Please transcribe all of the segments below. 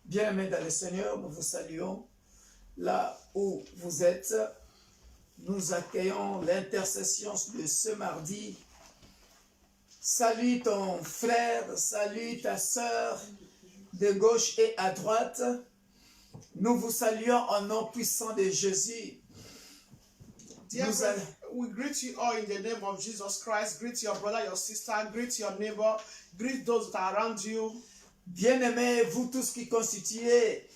Bien-aimés dans le Seigneur, nous vous saluons là où vous êtes. Nous accueillons l'intercession de ce mardi. Salut ton frère, salut ta sœur de gauche et à droite. Nous vous saluons au nom puissant de Jésus. We greet you all in the name of Jesus Christ. Greet your brother, your sister, greet your neighbor, greet those that are around you. Bien-aimés, vous tous qui constituez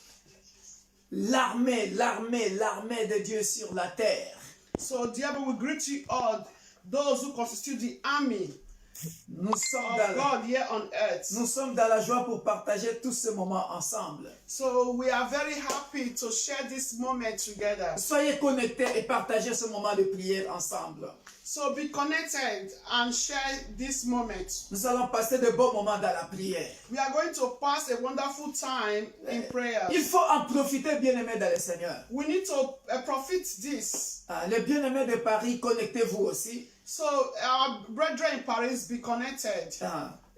l'armée de Dieu sur la terre. So, dear, we greet you all, those who constitute the army Nous sommes, of God here on earth. nous sommes dans la joie pour partager tout ce moment ensemble. So, we are very happy to share this moment together. Soyez connectés et partagez ce moment de prière ensemble. So, be connected and share this moment. Nous allons passer de bons moments dans la prière. We are going to pass a wonderful time in prayer. Il faut en profiter, bien-aimés dans le Seigneur. We need to profit this. Les bien-aimés de Paris, connectez-vous aussi. So, our brethren in Paris, be connected.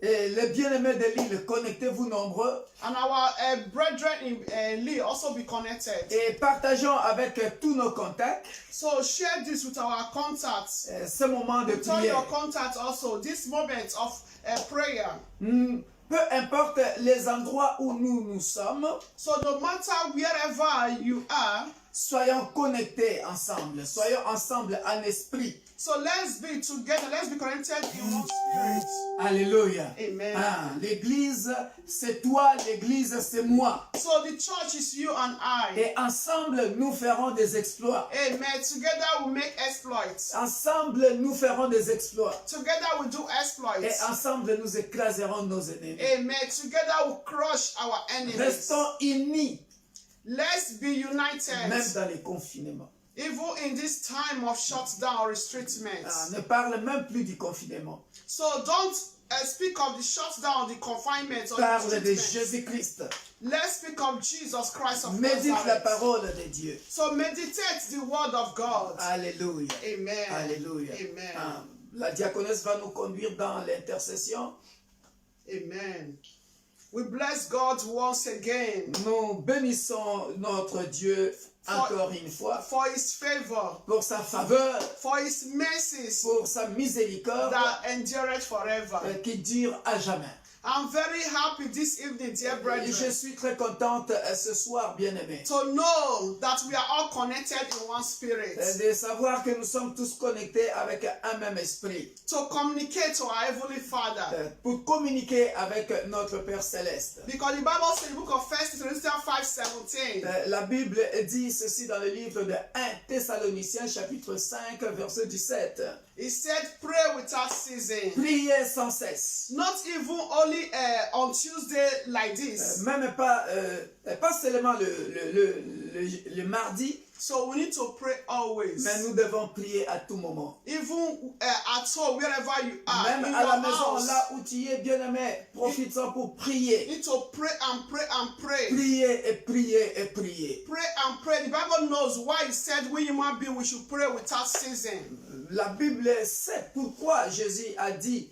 Et les bien-aimés de Lille, connectez-vous nombreux. And our brethren in Lee also be connected. Et partageons avec tous nos contacts So, share this with our contacts. ce moment de Tell your prière. contacts also this moment of prayer. Peu importe les endroits où nous sommes, So, no matter wherever you are, soyons connectés ensemble. Soyons ensemble en esprit. so let's be together. Let's be connected in one spirit. Alléluia. Amen. L'église, c'est toi, l'église, c'est moi. So the church is you and I. Et ensemble, nous ferons des exploits. Amen. Together we make exploits. Ensemble, nous ferons des exploits. Together we do exploits. Et ensemble, nous écraserons nos ennemis. Amen. Together we crush our enemies. Restons unis, Let's be united. même dans les confinements. Even in this time of shutdown or restrictment. Ne parle même plus du confinement. So don't speak of the shutdown, the confinement, or the Parle de restrictment. Jésus-Christ. Let's speak of Jesus Christ of Médite la Nazareth. parole de Dieu. So meditate the word of God. Alléluia. Amen. Alléluia. Amen. La diaconesse va nous conduire dans l'intercession. Amen. We bless God once again Nous bénissons notre Dieu encore une fois for His favor, pour sa faveur, for His mercies pour sa miséricorde that endureth forever. qui dure à jamais. I'm very happy this evening, dear Et brethren, je suis très contente ce soir, bien-aimés, to know that we are all connected in one spirit, de savoir que nous sommes tous connectés avec un même esprit, to communicate to our Heavenly Father. pour communiquer avec notre Père Céleste. Because the Bible says in the book of 1 Thessalonians 5:17, La Bible dit ceci dans le livre de 1 Thessaloniciens chapitre 5 verset 17. it said, pray without ceasing. Priez sans cesse. Not even only on Tuesday like this. Même pas seulement le mardi, So we need to pray always. mais nous devons prier à tout moment. Even at home, wherever you are, Même in à la your maison, house, là où tu es, bien-aimé, profite-en pour you prier. need to pray and pray and pray. Prier et prier et prier. Pray and pray. The Bible knows why it said we human beings we should pray without ceasing. La Bible sait pourquoi Jésus a dit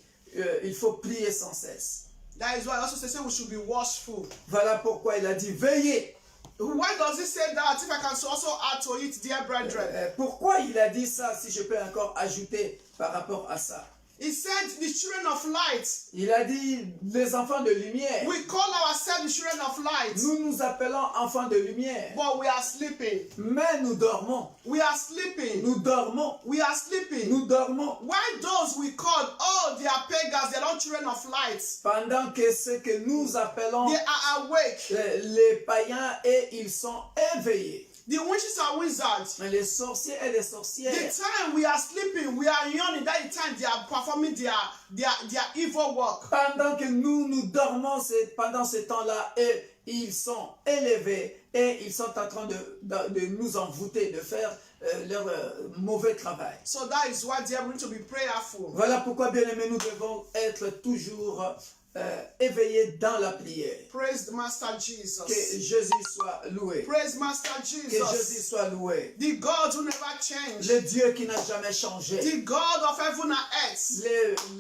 il faut prier sans cesse. That is why it also says we should be watchful. Voilà pourquoi il a dit veillez. Why does it say that? If I can also add to it, dear brethren. Pourquoi il a dit ça, si je peux encore ajouter par rapport à ça? He said the children of light. Il a dit les enfants de lumière. We call ourselves the children of light. Nous nous appelons enfants de lumière. But we are sleeping. Mais nous dormons. We are sleeping. Nous dormons. We are sleeping. Nous dormons. Why those we called, oh, they are pagans, they are not children of light. Pendant que ceux que nous appelons They are awake. les païens et ils sont éveillés. The witches and wizards. Mais les sorciers et les sorcières, The time we are sleeping, we are yawning. That is the time they are performing their evil work. pendant que nous dormons, c'est pendant ce temps-là, et ils sont élevés et ils sont en train de nous envoûter, de faire leur mauvais travail. So that is why they are going to be prayerful. Voilà pourquoi, bien-aimés, nous devons être toujours éveillés dans la prière. Praise the Master Jesus. Que Jésus soit loué. Praise Master Que Jésus Jesus. soit loué. The God who never changed. Le Dieu qui n'a jamais changé. The God of heaven and earth.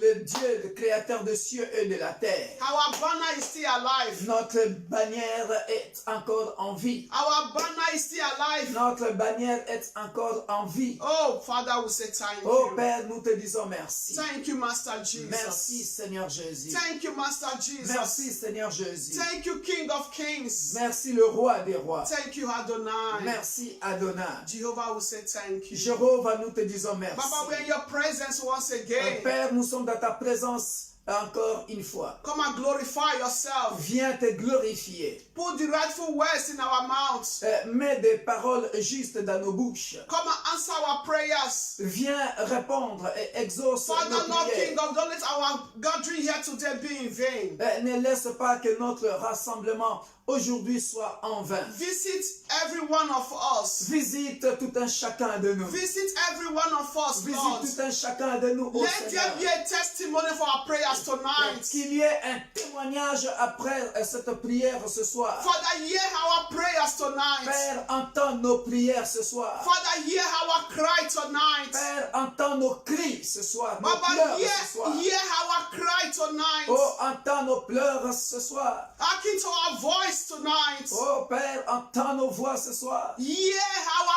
Le Dieu, le créateur des cieux et de la terre. Our banner is still alive. Notre bannière est encore en vie. Our banner is still alive. Notre bannière est encore en vie. Oh, Father, we say thank Oh you. Père, nous te disons merci. Thank you, Master Jesus. Merci Seigneur Jésus. Thank you, Master Jesus. Merci Seigneur Jésus. Thank you, King of Kings. Merci le roi des rois. Thank you, Adonai. Merci Adonai. Jehovah will say thank you. Jéhovah, nous te disons merci. Papa, we're in your presence once again. Père, nous sommes dans ta présence encore une fois. Come and glorify yourself. Viens te glorifier. Put the rightful words in our mouths. Mets des paroles justes dans nos bouches. Come and answer our prayers. Viens répondre et exauce Father, nos Lord, prières. King of, don't let our gathering here today be in vain. Ne laisse pas que notre rassemblement aujourd'hui soit en vain. Visit every one of us. Visite tout un chacun de nous. Visit every one of us, Lord. Visite tout un chacun de nous, ô Let there Seigneur. be a testimony for our prayers tonight. Qu'il y ait un témoignage après cette prière ce soir. Father, hear our prayers tonight. Père, entends nos prières ce soir. Father, hear our cry tonight. Père, entends nos cris ce soir, nos Baba, pleurs ce soir. hear our cry tonight. Oh, entends nos pleurs ce soir. Hearken to our voice tonight. Oh, Père, entends nos voix ce soir. Hear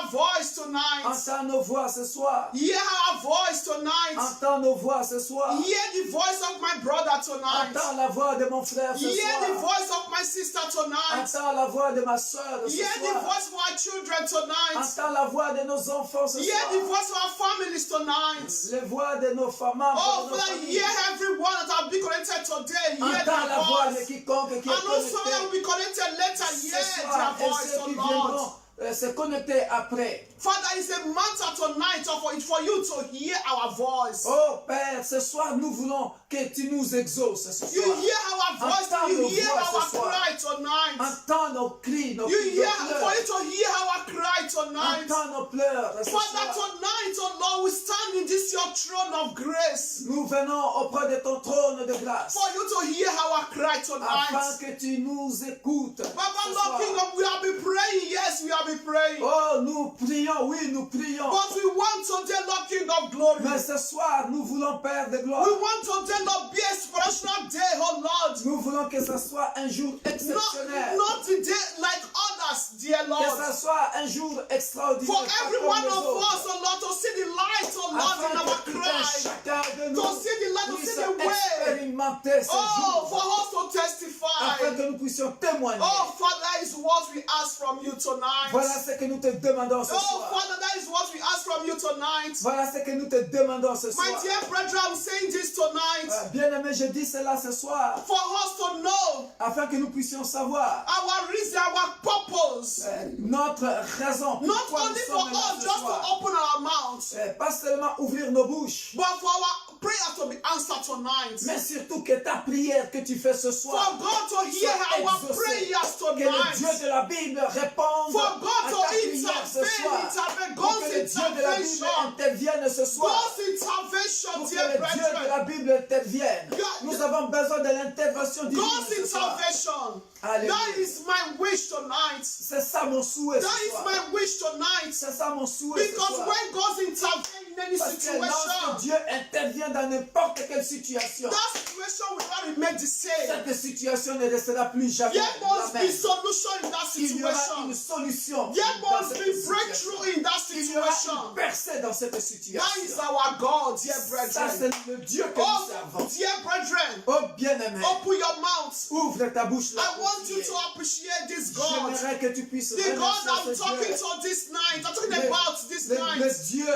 our voice tonight. Entends nos voix ce soir. Hear our voice tonight. Entends nos voix ce soir. Hear the voice of my brother tonight. Entends la voix de mon frère ce Hear the soir. voice of my sister tonight. Entends la voix de ma soeur ce Hear the soir. voice of our children tonight. Entends la voix de nos enfants ce Hear the soir. voice of our families tonight. Les voix de nos femmes, membres Oh, de nos Father, familles. hear everyone that have been connected today. Hear Entends la voix their de voice. quiconque qui est And also that will connecté be connected later. ce Hear soir their et voice, ceux oh qui Lord. viendront se connecter après. Father, it's a matter tonight for you to hear our voice. Oh Père, ce soir nous voulons que tu nous exauces ce You soir. hear our voice, Entends you nos hear voix our ce soir. cry tonight. Entends nos cris, nos You cris, hear, nos for pleurs. you to hear our cry tonight. Entends nos pleurs ce Father, soir. tonight, oh Lord, we stand in this your throne of grace. Nous venons auprès de ton trône de grâce For you to hear our cry afin tonight. que tu nous écoutes. Papa, ce Lord, soir. King of, we have been praying. Yes, we have been praying. Oh, nous prions, oui, nous prions. But we want today, Lord, King of glory. Mais ce soir, nous voulons, Père de gloire. We want today, Lord, be a spiritual day, oh Lord. Nous voulons que ce soit un jour Not, exceptionnel. not the day like others, dear Que Lord. ce soit un jour extraordinaire. For pas every comme one les of autres. us, oh Lord, to see the light, oh Lord, in Afin our que tout un cry. chacun de nous To see the light, to puisse see the way. expérimenter ce Oh, for jour. us to testify. Afin que nous puissions témoigner. Oh, Father, that is what we ask from you tonight. Voilà ce que nous te demandons ce Oh, soir. Father, that is what we ask from you tonight. Voilà ce que nous te demandons ce soir. My dear brethren, I'm saying this tonight Bien-aimé, je dis cela ce soir. for us to know Afin que nous puissions savoir our reason, our purpose. notre raison. Not pourquoi nous only for sommes là us ce just to soir. open our mouths, Pas seulement ouvrir nos bouches. but for our prayers to be answered tonight. Mais surtout que ta prière que tu fais ce For soir God to hear soit our exaucée. prayers Que le Dieu tonight. de la Bible réponde For God à to ta prière ce soir. intervene, Pour que God's le Dieu de la Bible intervention. intervienne ce soir. God's intervention, Pour que dear le Dieu de brethren. la Bible intervienne. God- Nous avons besoin de l'intervention divine God's ce soir. intervention. Alléluia. That is my wish tonight. C'est ça mon souhait That ce is soir. my wish tonight. C'est ça mon souhait ce Because soir. when God intervenes in any Parce que lorsque situation, Dieu intervient dans n'importe quelle situation, that situation will not remain the same. cette situation ne restera plus jamais There la must be même. solution in that Il y aura situation. une solution There dans must cette be situation. breakthrough in that Il y aura situation. une percée dans cette That is situation. our God, dear Ça, brethren. c'est le Dieu que nous Oh, servons. dear brethren, Oh, bien-aimé, open your mouth. ouvre ta bouche là. I pour want you prier. to appreciate this God. J'aimerais que tu puisses The God remercier I'm ce talking Dieu. to this night. I'm talking Le- about this le night. Dieu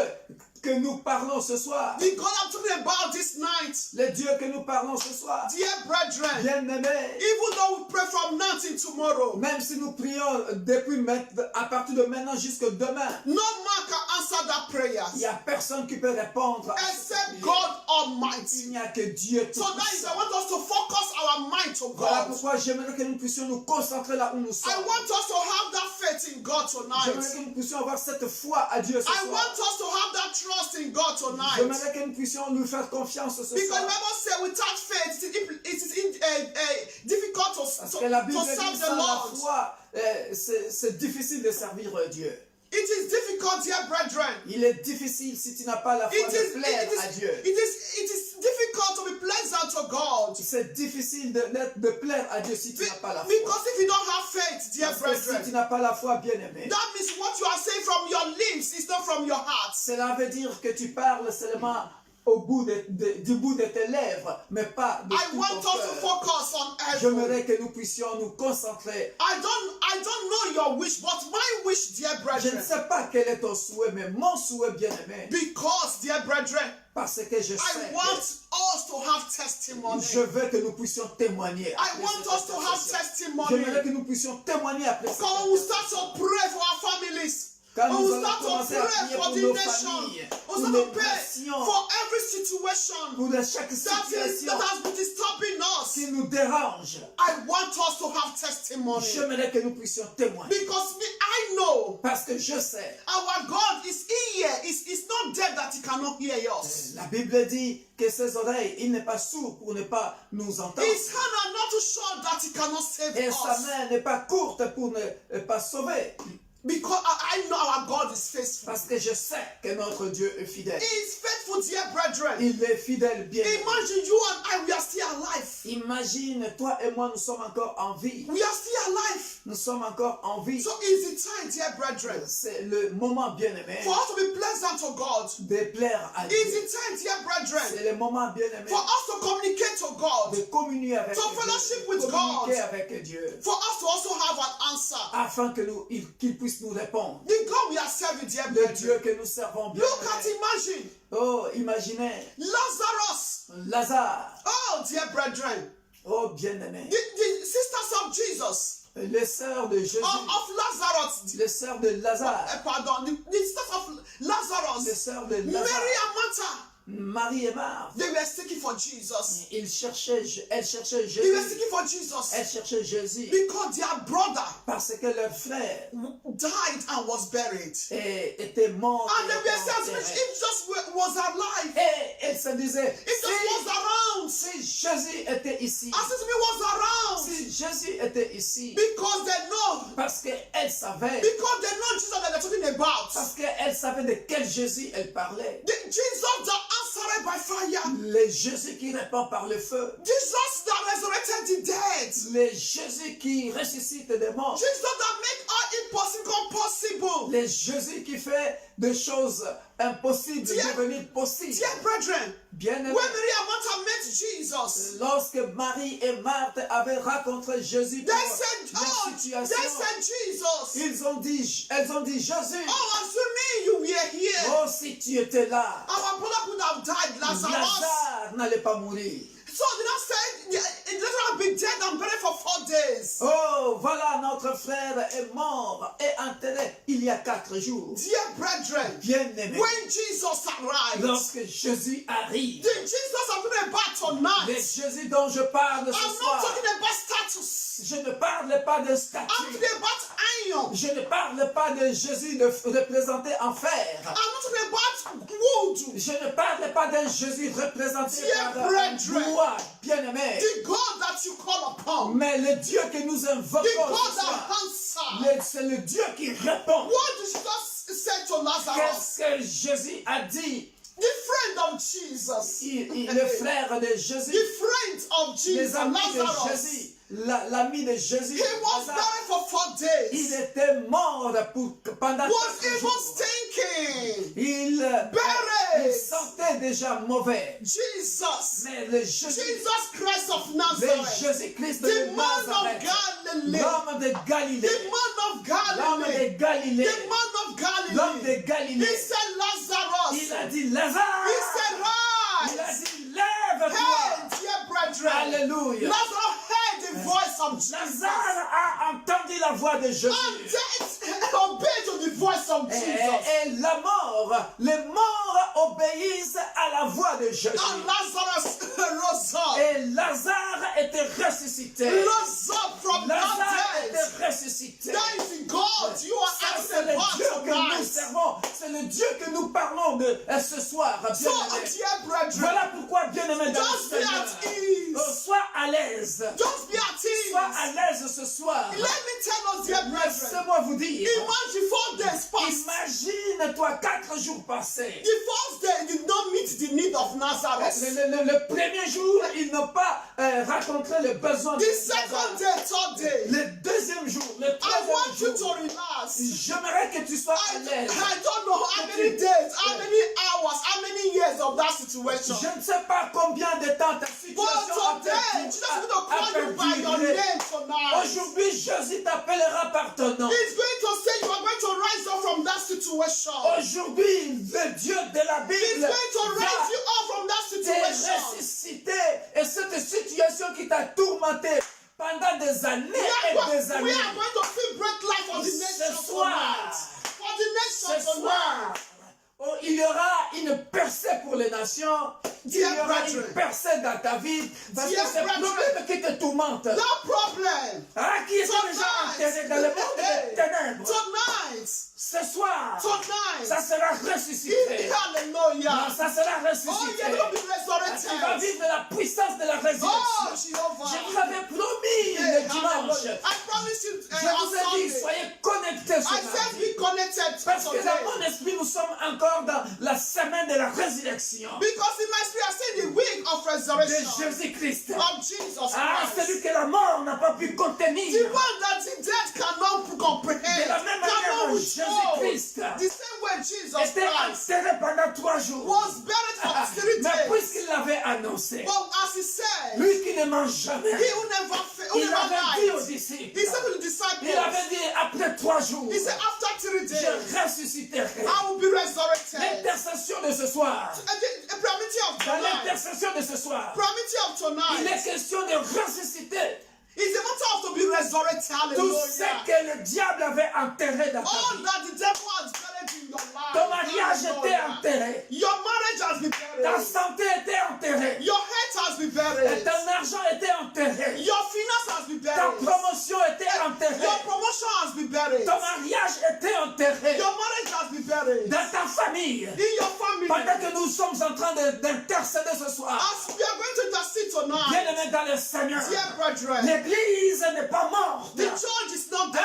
que nous parlons ce soir. The God I'm talking about this night. Le Dieu que nous parlons ce soir. Dear brethren, Bien-aimé, even though we pray from now till tomorrow, même si nous prions depuis maintenant, à partir de maintenant jusqu'à demain, no man can answer that prayer il n'y a personne qui peut répondre à cette except prière. God Il Almighty. n'y a que Dieu tout So that is, I puissant. want us to focus our mind to Voilà God. pourquoi j'aimerais que nous puissions nous concentrer là où nous I sommes. want us to have that faith in God J'aimerais tonight. que nous puissions avoir cette foi à Dieu ce I soir. want us to have that trust in God tonight. J'aimerais que nous puissions lui faire confiance ce Because the soir. Bible says without faith, it is Parce que la Bible to dit serve the sans la Lord. foi, c'est difficile de servir Dieu. It is difficult, dear brethren. Il est difficile si tu n'as pas la foi de plaire à Dieu. It is difficult to be pleasant to God. C'est difficile de plaire à Dieu si tu n'as pas la foi. Because if you don't have faith, dear Parce que si tu brethren, n'as pas la foi, bien-aimé, that means what you are saying from your lips is not from your heart. cela veut dire que tu parles seulement au bout du bout de tes lèvres, mais pas de I tout want ton us to cœur. focus on heaven. J'aimerais que nous puissions nous concentrer. I don't know your wish, but my wish, dear Je ne brethren, sais pas quel est ton souhait, mais mon souhait, bien-aimé, because, dear brethren, parce que je I sais want que us to have testimony. je veux que nous puissions témoigner. I après want cette us to have prestation. testimony. J'aimerais que nous puissions témoigner après cette Quand we prestation. start to pray for our families, Quand when nous we allons start to commencer à pray prier for pour the nos nation, familles, we pour start les to pray nations, for every situation pour chaque that situation has been disturbing us. qui nous dérange, I want us to have testimony. j'aimerais que nous puissions témoigner. Because I know Parce que je sais, our God is here. It's not dead that he cannot hear us. la Bible dit que ses oreilles, il n'est pas sourd pour ne pas nous entendre. His hand are not too short that he cannot save Et sa us. main n'est pas courte pour ne pas sauver. Because I know our God is faithful. Parce que je sais que notre Dieu est fidèle. He is faithful, dear brethren. Il est fidèle bien. Imagine you and I, we are still alive. Imagine, toi et moi, nous sommes encore en vie. We are still alive. Nous sommes encore en vie. So it's the time, dear brethren, C'est le moment bien-aimé for us to be pleasant to God. de plaire à Dieu. It's the time, dear brethren, C'est le moment bien-aimé for us to communicate to God. de communier avec To Dieu. fellowship with Communiquer God. avec Dieu. For us to also have an answer. Afin que qu'il puisse nous répondre. The God we are serving, dear Le brethren. Dieu que nous servons bien. Look at, imagine, Oh, imaginez Lazarus. Lazare. Oh, dear brethren. Oh, bien-aimé. The sisters of Jesus, Les sœurs de Jésus. of Lazarus. Les sœurs de Lazare. Pardon, the sisters of Les Lazarus. sœurs de Mary Lazare. and Martha. Marie et Marthe. They were seeking for Jesus. Elles cherchaient They were Jésus. seeking for Jesus Elles cherchaient Jésus. because their brother Parce que leur frère died and was buried. était mort. And they were saying, if Jesus was alive, Et elles se disaient, if Jesus was around, si Jésus était ici, as if he was around, si Jésus était ici, because they know, parce qu'elles savaient, because they know Jesus that they're talking about. parce qu'elles savaient de quel Jésus elles parlaient. The Jesus that answered by fire, Le Jésus qui répond par le feu, Jesus that resurrected the dead, le Jésus qui ressuscite des morts, Jesus that make all impossible possible. le Jésus qui fait des choses impossibles devenir possibles. Dear brethren, Bien-aimés, when Mary and Martha met Jesus, lorsque Marie et Marthe avaient rencontré Jésus pour they said, leur oh, situation, they said, Jesus, elles ont dit, Jésus, oh, assuming you were here, oh, si tu étais là, our brother could have died, Lazarus. Lazare n'allait pas mourir. So they now said, Lazarus have been dead and buried for 4 days. Oh, voilà, notre frère est mort et enterré il y a 4 jours. Dear brethren, Bien-aimés, when Jesus arrived, lorsque Jésus arrive, the Jesus I'm talking about le tonight, Jésus dont je parle ce I'm not soir, talking about status. je ne parle pas de I'm statue. talking about iron. Je ne parle pas de Jésus représenté en fer. I'm not talking about wood. Je ne parle pas d'un Jésus représenté Dear par un brethren, bois, bien-aimé. The God that you call upon, Mais le Dieu que nous invoquons the God ce that soir, answers. c'est le Dieu qui répond. What did Jesus say to Lazarus? Qu'est-ce que Jésus a dit? The friend of Jesus, Le frère de Jésus, the friend of les Jesus, amis de Lazarus, Jésus, l'ami de Jésus, he was Lazare, buried for 4 il days. était mort pendant Was 4 even jours. stinking. Il Buried. sentait déjà mauvais. Jesus, Mais le Jésus, Jesus Christ of le Nazareth, Jésus-Christ the de man of Nazareth, Galilee, l'homme de Galilée, the man of l'homme Galilee, de Galilée, the man of l'homme de Galilee. Galilée, He said, Lazarus. il a dit Lazare, He said, il a rise. dit lève-toi. Hey, dear brethren. Alléluia. Lazarus heard the voice of Jesus. Lazare a entendu la voix de Jésus. And death obeyed to the voice of Jesus. Et la mort, les morts obéissent à la voix de Jésus. And Lazarus rose up. Et Lazare était ressuscité. Rose up from Lazare that death. était ressuscité. That is the God you Ça, are c'est asking le about Dieu que nous tonight. servons. C'est le Dieu que nous parlons de ce soir. So, Bien-aimé. dear brethren, Voilà pourquoi, bien-aimé, dans le just be Seigneur, at ease. sois à l'aise. Just be at Sois à l'aise ce soir. Let me tell us, dear brethren, Laissez-moi vous dire. imagine 4 days passed. Imagine-toi 4 jours passés. The first day did not meet the need of Nazareth. Le premier jour, ils n'ont pas rencontré le besoin de The second day, third day, Le deuxième jour, le I want troisième you to jour, relax. j'aimerais que tu sois à l'aise. I don't know how many days, how many hours, how many years of that situation. Je ne sais pas combien de temps ta But situation a today, Jesus is going to call you by your perduré. name tonight. Aujourd'hui, Jésus t'appellera par ton nom. He's going to say you are going to rise up from that situation. Aujourd'hui, le Dieu de la He's Bible going to raise va you up from that te situation. ressusciter. Et cette situation qui t'a tourmenté pendant des années et des We années, are going to see great life for the Ce nation soir, tonight. For the ce nation soir, tonight. il y aura une percée pour les nations. Il y Dear aura une brethren. percée dans ta vie. Parce que Dear c'est le brethren. problème qui te tourmente. That problem Qui est déjà enterré dans le monde des ténèbres. tonight, Ce soir, ça tonight, sera ressuscité. hallelujah. Non, ça sera Oh, ressuscité. you're going to be Tu vas resurrected. vivre de la puissance de la Oh, résurrection. Je Jehovah. vous avais promis Hey, le dimanche. hallelujah. I promise you Je vous on ai dit, Sunday. soyez connectés ce I said mardi. be connected Parce que today. dans mon esprit, nous sommes encore dans la semaine de la résurrection Because in my spirit, I say the week of de resurrection Jésus-Christ. of Jesus Celui Christ. que la mort n'a pas pu The contenir. one that the dead cannot comprehend, De la même manière cannot que withhold. Jésus-Christ The same way Jesus était Christ enterré pendant 3 jours. was buried for 3 Mais days. puisqu'il l'avait annoncé, But as he said, lui qui ne mange jamais, he who never il avait dit aux lied. disciples, He said to the il disciples, avait dit après 3 jours, he said, after 3 days, je ressusciterai. I will be resurrected. L'intercession de ce soir, A promise of dans tonight. l'intercession de ce soir, Promise of il tonight. est question de ressusciter It's a matter of to be resurrected. tout ce Hallelujah. que le diable avait enterré dans ta All vie. that the devil has buried in your life. Ton mariage était Hallelujah. enterré, Your marriage has been ta buried. santé était enterrée, Your health has been et buried. ton argent était enterré, Your finance has been ta buried. promotion était enterrée, Your promotion has been buried. ton mariage était enterré Your marriage has been buried. dans ta famille. In your family. Pendant que nous sommes en train d'intercéder ce soir, As we are going to intercede tonight, bien-aimés dans le Seigneur, dear brethren, l'église n'est pas morte. the church is not dead.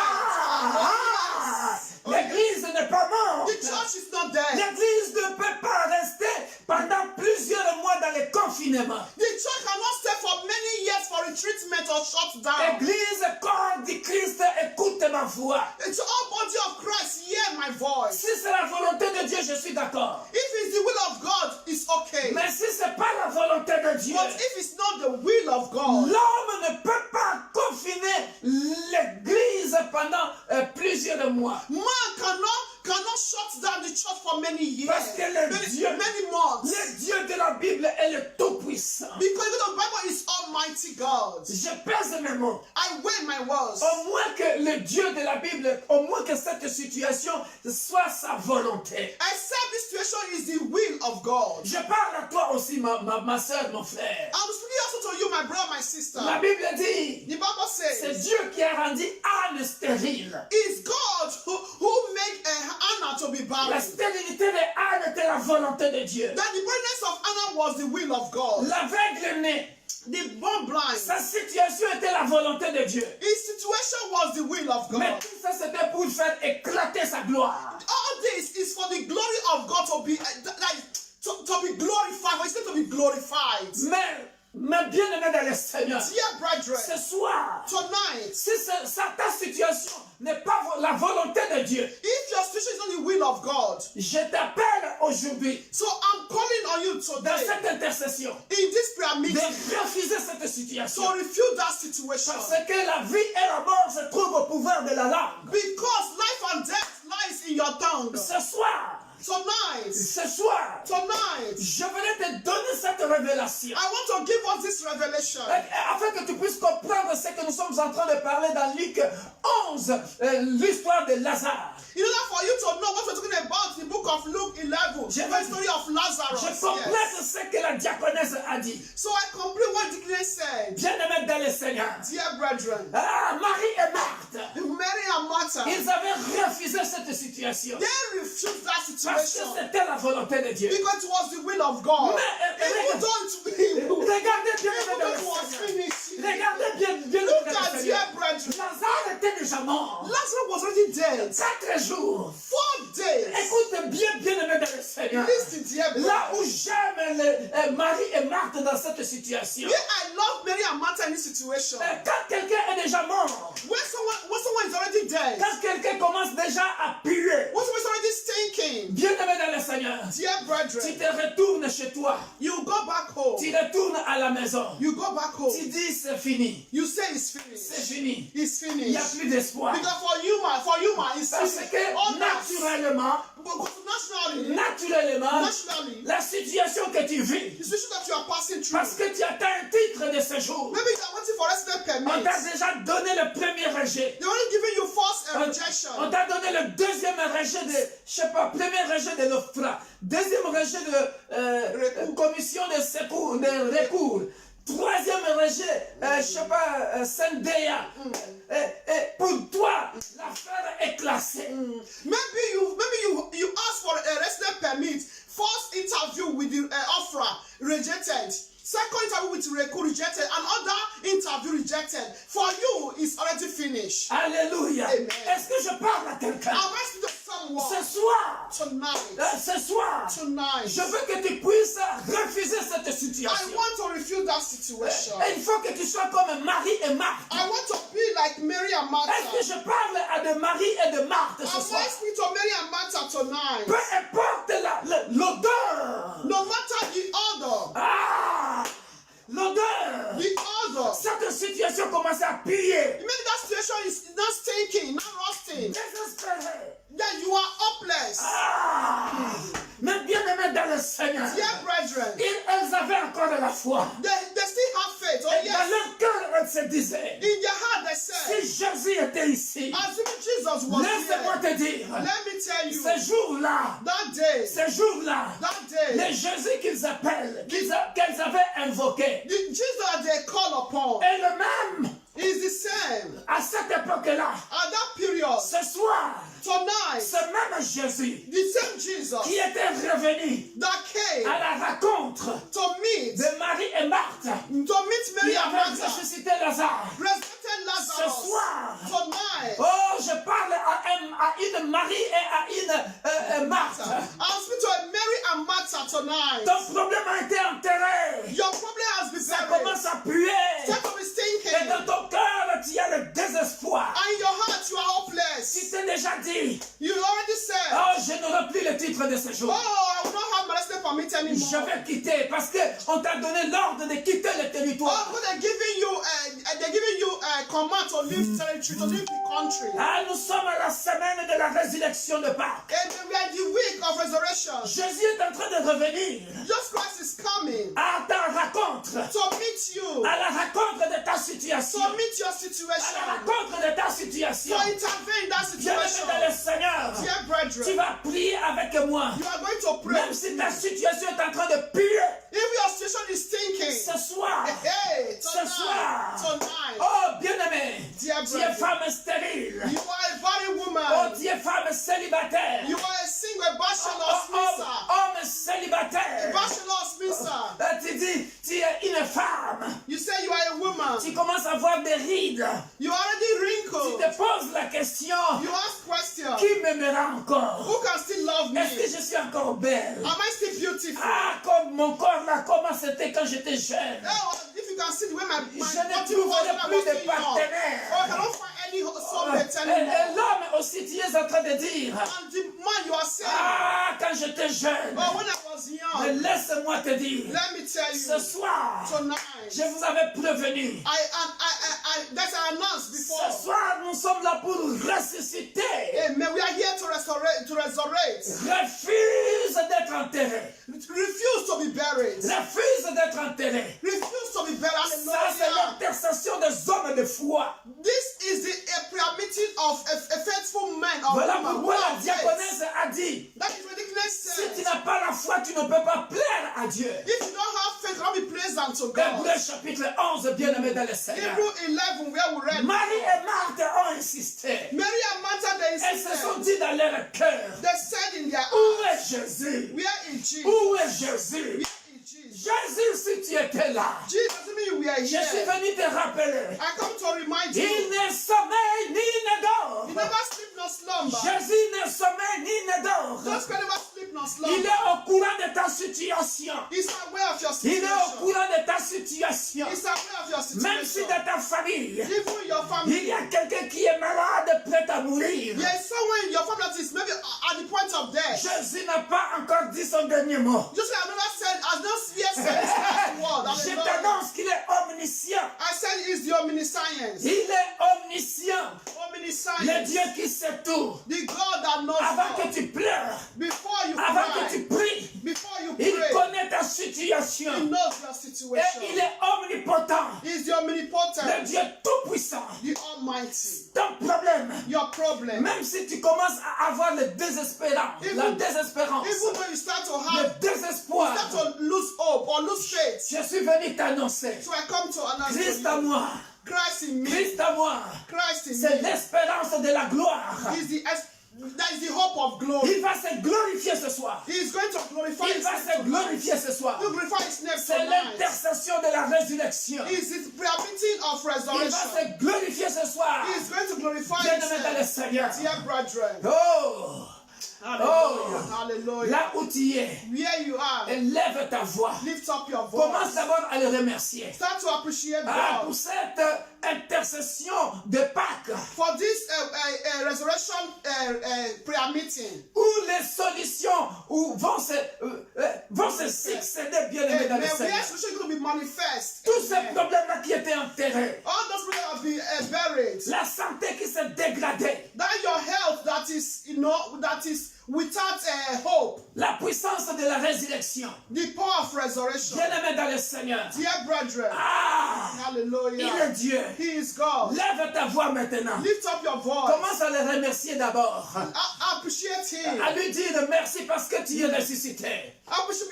L'église n'est pas morte. The church is not dead. L'église ne peut pas rester pendant plusieurs mois dans le confinement. The church cannot stay for many years for retreatment or shut down. Église, corps du Christ, écoute ma voix. It's all body of Christ, hear my voice. Si c'est la volonté de Dieu, je suis d'accord. If it's the will of God, it's okay. Mais si ce n'est pas la volonté de Dieu, But if it's not the will of God, l'homme ne peut pas confiner l'église pendant plusieurs mois. man cannot shut down the church for many years, Parce que le Dieu, many months. le Dieu de la Bible est le Tout-Puissant. Because the Bible is Almighty God. Je pèse mes mots. I weigh my words. Au moins que le Dieu de la Bible, au moins que cette situation soit sa volonté. Except this situation is the will of God. Je parle à toi aussi, ma soeur, mon frère. I'm speaking also to you, my brother, my sister. La Bible dit, The Bible c'est says, Dieu qui a rendu Anne stérile. it's God who make Anna to be La barren. stérilité de Anne était la volonté de Dieu. That the barrenness of Anna was the will of God. L'aveugle né, The born blind, sa situation était la volonté de Dieu. his situation was the will of Mais God. tout ça, c'était pour faire éclater sa gloire. All this is for the glory of God to be to be glorified. For His name to be glorified. Mais bien-aimé dans le Seigneur, Dear brethren, ce soir, tonight, si ta situation n'est pas la volonté de Dieu, if your situation is not the will of God, je t'appelle aujourd'hui, so I'm calling on you dans today cette intercession, in this prayer de meeting refuser cette to situation. refute that situation. Parce que la vie et la mort se trouvent au pouvoir de la langue. Because life and death lies in your tongue. Ce soir, Tonight, je voulais te donner cette révélation. I want to give us this revelation. Afin que tu puisses comprendre ce que nous sommes en train de parler dans Luc 11, l'histoire de Lazare. In order for you to know what we're talking about, the book of Luke 11, the story of Lazarus. Je complète ce que la diaconesse a dit. So I complete what Dickness said. Bien-aimés dans le Seigneur. Dear brethren, Marie et Marthe, Mary and Martha, ils avaient refusé cette situation. they refused that Parce que situation c'était la volonté de Dieu. because it was the will of God. Mais Even though it regardez bien, even though it was finished. regardez bien, Look at mort. Lazarus was already dead. 4 jours. 4 days. Écoute bien aimé dans le Seigneur. Listen, dear brother. Là où j'aime Marie et Marthe dans cette situation. Yeah, I love Mary and Martha in this situation. Quand quelqu'un est déjà mort, When someone is already dead, quand quelqu'un commence déjà à puer, when someone is already stinking, bien aimé dans le Seigneur, dear tu brethren, te retournes chez toi, you go back home. tu retournes à la maison, You go back home. tu dis c'est fini, You say it's c'est finished. fini, It's il n'y a finished. plus d'espoir. Because for you, it's Parce finished. que naturellement, naturally, la situation que tu vis, the situation that you are passing through, parce que tu attends un titre de séjour, maybe you are waiting for resident on t'a permit. déjà donné le premier rejet. They already given you false On rejection. t'a donné le deuxième rejet de, je sais pas, premier rejet de l'OFPRA, deuxième rejet de commission de secours, de recours, troisième rejet, je sais pas, Sendea. Et pour toi, l'affaire est classée. Maybe you ask for a resident permit. First interview with the offer rejected. Second interview with Reku rejected. Another interview rejected. For you, it's already finished. Alléluia. Amen. Est-ce que je parle à quelqu'un? Am I speaking to someone Ce soir, tonight? Tonight, je veux que tu puisses refuser cette I situation. want to refuse that situation. Et il faut que tu sois comme Marie et Marthe. I want to be like Mary and Martha. Est-ce que je parle à de Marie et de Marthe Am ce soir? I speaking to Mary and Martha tonight? Peu importe l'odeur. No matter the order, Ah! L'odeur. Cette situation commence à piller. maybe that situation is not stinking, not rusting. Désespéré. That you are hopeless. Ah! Mais bien aimé dans le Seigneur, Dear brethren, elles avaient encore de la foi. they still have faith. Oh Et dans yes. leur cœur, elles se disaient, In their heart they said, si Jésus était ici, assuming Jesus was laisse-moi here, te dire, let me tell you, ce jour-là, that day, le Jésus qu'ils appellent, qu'elles avaient invoqué, the Jesus that they call upon est le même is the same. à cette époque-là. At that period, Ce soir, tonight, ce même Jésus the same Jesus qui était revenu that came à la rencontre to meet de Marie et Marthe, Mary qui and avait Martha, ressuscité Lazare. resurrected Ce Lazarus. soir, Tonight, oh, je parle à une Marie et à une Marthe. I'll speak to a Mary and Martha tonight. Ton problème a été enterré. Your problem has been Ça buried. commence à puer. Start to be Et stinking. dans ton cœur, tu as le désespoir. And in your heart, you are Tu hopeless. t'es déjà dit, You already said, oh, je n'aurai plus le titre de séjour. oh, I will not have my resident permit Je anymore. vais quitter parce qu'on t'a donné l'ordre de quitter le Oh, territoire. but they're giving you a command to leave territory, to leave the country. Ah, nous sommes à la semaine de la résurrection de Pâques. And we are the week of resurrection. Jésus est en train de revenir Jesus Christ is coming à ta rencontre, to meet you, à la rencontre de ta situation, to meet your à la situation, rencontre de ta to situation. intervene in that Bien-aimé situation. dans le Seigneur, Dear tu brethren, vas prier avec moi. you are going to pray. Même si ta situation est en train de puer, If your situation is stinking, ce soir, hey, ce soir, tonight, oh bien-aimé, dear tu es brethren, femme stérile, you are a barren oh woman. tu es femme célibataire, You are a single bachelor Smith. homme célibataire. Bachelor Smith. Tu dis, tu es une femme, You say you are a woman. tu commences à voir des rides, You already tu wrinkled. te poses la question, You ask question. qui m'aimera encore? Who can still love me? Est-ce que je suis encore belle? Am I still beautiful? Ah, comme mon corps là, comment c'était quand j'étais jeune. Oh, if you can see the way my Je body ne was trouverai when I plus was de still young. partenaire. Oh, I cannot find any soulmate Et anymore. l'homme aussi, tu es en train de dire, And the man you are saying, ah, quand j'étais jeune, oh, when I was mais young, laisse-moi te dire, let me tell ce you, soir, tonight, je vous avais prévenu. that's announced Ce before. soir, nous sommes là pour ressusciter. Amen. We are here to resurrect. Refuse d'être enterré. Refuse to be buried. Refuse d'être enterré. Refuse to be buried. Ça, c'est Hallelujah. l'intercession des hommes de foi. This is the prayer meeting of a faithful man or Voilà woman. pourquoi who la have faith. diaconesse a dit, That is ridiculous. si tu n'as pas la foi, tu ne peux pas plaire à Dieu. If you don't have faith, don't be pleasant to Hébreux God. chapitre 11, bien-aimé dans le Seigneur. Hebrew 11, where we read, Marie et Marthe ont insisté. Mary and Martha, they Elles se sont insisted. dit dans leur cœur, They said in their où heart, est Jésus? where is Jesus? Où est Jésus? Where is Jesus? Jésus, si tu étais là, Jesus, I mean, we are je suis here. venu te rappeler. I come to remind Il you. ne sommeille ni ne dort. slumber. Il est au courant de ta situation. He's aware of your Il est au situation. courant de ta situation. He's aware of your Même si situation. dans ta famille, Even in your il family, y a quelqu'un qui est malade, prêt à mourir. there is someone in your family that is maybe at the point of death. Jésus n'a pas encore dit son dernier mot. Just like another said, has not yet said his last word. Je Hallelujah. t'annonce qu'il est omniscient. I said he is the omniscience. Il est omniscient. Le Omniscience. Dieu qui sait tout. The God that knows Avant que all. tu pleures, Before you avant que tu cry, pries, before you il pray, connaît ta he situation. knows your Et situation. il est omnipotent. He is the Le omnipotent, Dieu tout-puissant. the almighty. Ton problème, Your problem. même si tu commences à avoir le désespérance, la désespérance, Even though you start to le have, désespoir, start to lose hope or lose faith. je suis venu t'annoncer. So I come to announce to Christ à you, moi, Christ in me, Christ à moi, Christ in c'est me. l'espérance de la gloire. That is the hope of glory. Il va se glorifier ce soir. He is going to glorify Il his va name se tonight. glorifier ce soir. He will glorify his name C'est tonight. l'intercession de la résurrection. He is the pre-meeting of Il va resurrection. se glorifier ce soir. He is going to glorify Bien-aimé dans le himself. Seigneur. Dear brethren. Oh, Hallelujah. Hallelujah. là où tu es, Where you are, élève ta voix. lift up your Commence voice. d'abord à le remercier. Start to appreciate Pour God cette intercession de Pâques, for this resurrection prayer meeting. où les solutions vont se succéder, bien-aimé dans le Where Seigneur. solution is going to be manifest. Tous ces Amen. problèmes-là qui étaient enterrés, All those people have been buried. la santé qui s'est dégradée, That your health that is, that is without hope. la puissance de la résurrection, The power of resurrection. bien-aimé dans le Seigneur. Dear brethren. Il est Hallelujah. Dieu. He is God. Lève ta voix maintenant. Lift up your voice. Commence à le remercier d'abord. Appreciate him. À lui dire merci parce que tu es ressuscité. Appreciate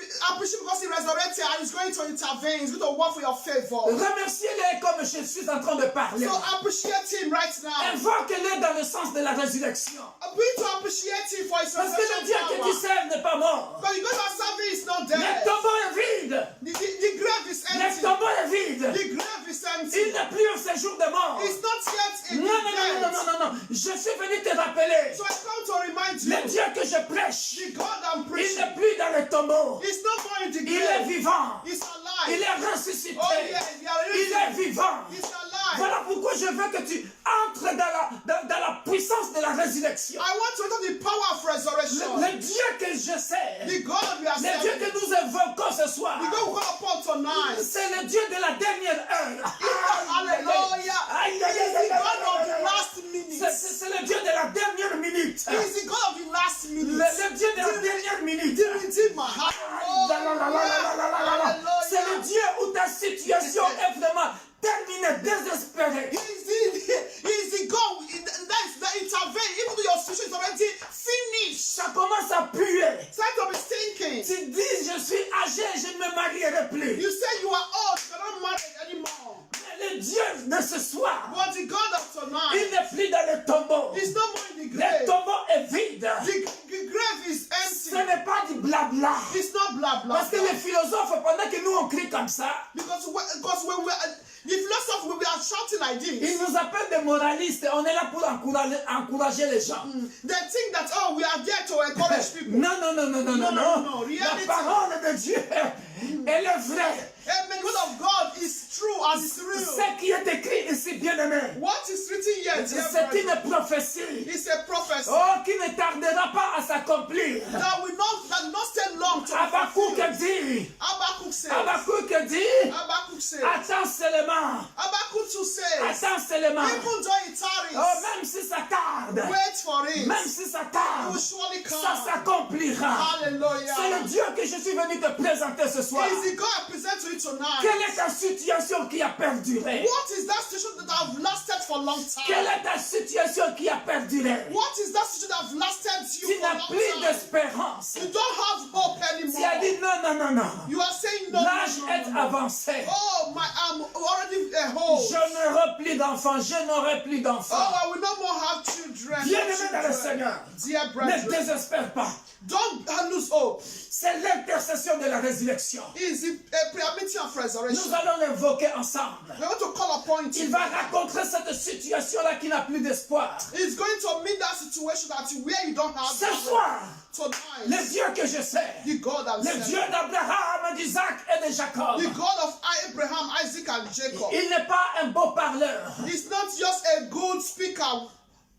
because he resurrected and he's going to intervene. He's going to work for your favor. Remerciez-le comme je suis en train de parler. So appreciate him right now. Invoque-le dans le sens de la résurrection. Begin to appreciate him for his Parce que le Dieu que tu resurrection power. sers n'est pas mort. Because God has served is not Le dead. tombeau est vide. The grave is Le empty. tombeau est vide. The grave is Il empty. n'est plus au séjour de mort. It's not yet in Non, non, the non, non, dead. non, non, non. Je suis venu te rappeler. So I come to remind you, Le Dieu que je prêche, the God I'm il preaching, n'est plus dans le tombeau. he's not going in the Il est grave. vivant. He's Il alive. est ressuscité. Oh yeah, Il est vivant. He's alive. Voilà pourquoi je veux que tu entres dans la puissance de la résurrection. I want to enter the power of resurrection. Le Dieu que je sers, The God we are le Dieu serving, que nous invoquons ce soir, the God we call upon tonight. c'est le Dieu de la dernière heure. Hallelujah. Aïe, aïe, He's aïe, the aïe, God of aïe, the aïe. last minute. C'est le Dieu de la dernière minute. He's the God of the last minute. Le Dieu de la dernière minute. The Redeemer. Hallelujah. C'est le Dieu où ta situation est vraiment terminée, désespérée. He's the God that intervene even though your situation is already finished. Ça commence à puer. Start to be thinking. Tu dis, je suis âgé, je ne me marierai plus. You say you are old, you're not married anymore. Mais le Dieu de ce soir, But the God of il tonight n'est plus dans le tombeau. is no more in the Le grave. tombeau est vide. The grave is Ce empty. n'est pas du blabla. It's not blah blah. Parce que les philosophes, pendant que nous on crie comme ça, Because when we're the philosophers, when we are shouting like ils this, nous appellent des moralistes. On est là pour encourager les gens. they think that we are there to encourage people. Non, non, non, non, non, non, no. La Reality. parole de Dieu, elle est vraie. Amen. The word of God is true and it's real. Ce qui est écrit ici, bien-aimé, What is written here, dear c'est brethren, une prophétie. it's a prophecy Qui ne tardera pas à s'accomplir. that will not stay long to be Habakkuk fulfilled. dit, Habakkuk says, attends seulement, Habakkuk too says, attends seulement. even though it tarries, Même si ça tarde, wait for it. même si ça It tarde, will surely ça come. s'accomplira. Hallelujah. C'est le Dieu que je suis venu te présenter ce soir. It is the God I present to you tonight. Quelle est ta situation qui a perduré? What is that situation that have lasted for a long Quelle time? est ta situation qui a perduré? What is that situation that have lasted Tu you for a n'as long plus time? d'espérance. You don't have hope Tu as anymore. dit non, non, non, non. You are saying no, L'âge no, est no, no. avancé. Oh, I'm already old. Je n'aurai plus d'enfants, je n'aurai plus Oh, d'enfants. I will no more have children. Bien-aimé dans le Children. Seigneur, Dear ne brethren, désespère pas. don't lose hope. C'est l'intercession de la résurrection. It is a prayer meeting of Nous resurrection. allons l'invoquer ensemble. We want to call upon Il you. va rencontrer cette situation-là qui n'a plus d'espoir. It's going to meet that situation that where you don't have Ce that. soir, Tonight, le Dieu que je sais, the God that le Dieu said, d'Abraham, d'Isaac et de Jacob, the God of Abraham, Isaac, and Jacob, il n'est pas un beau parleur. is not just a good speaker.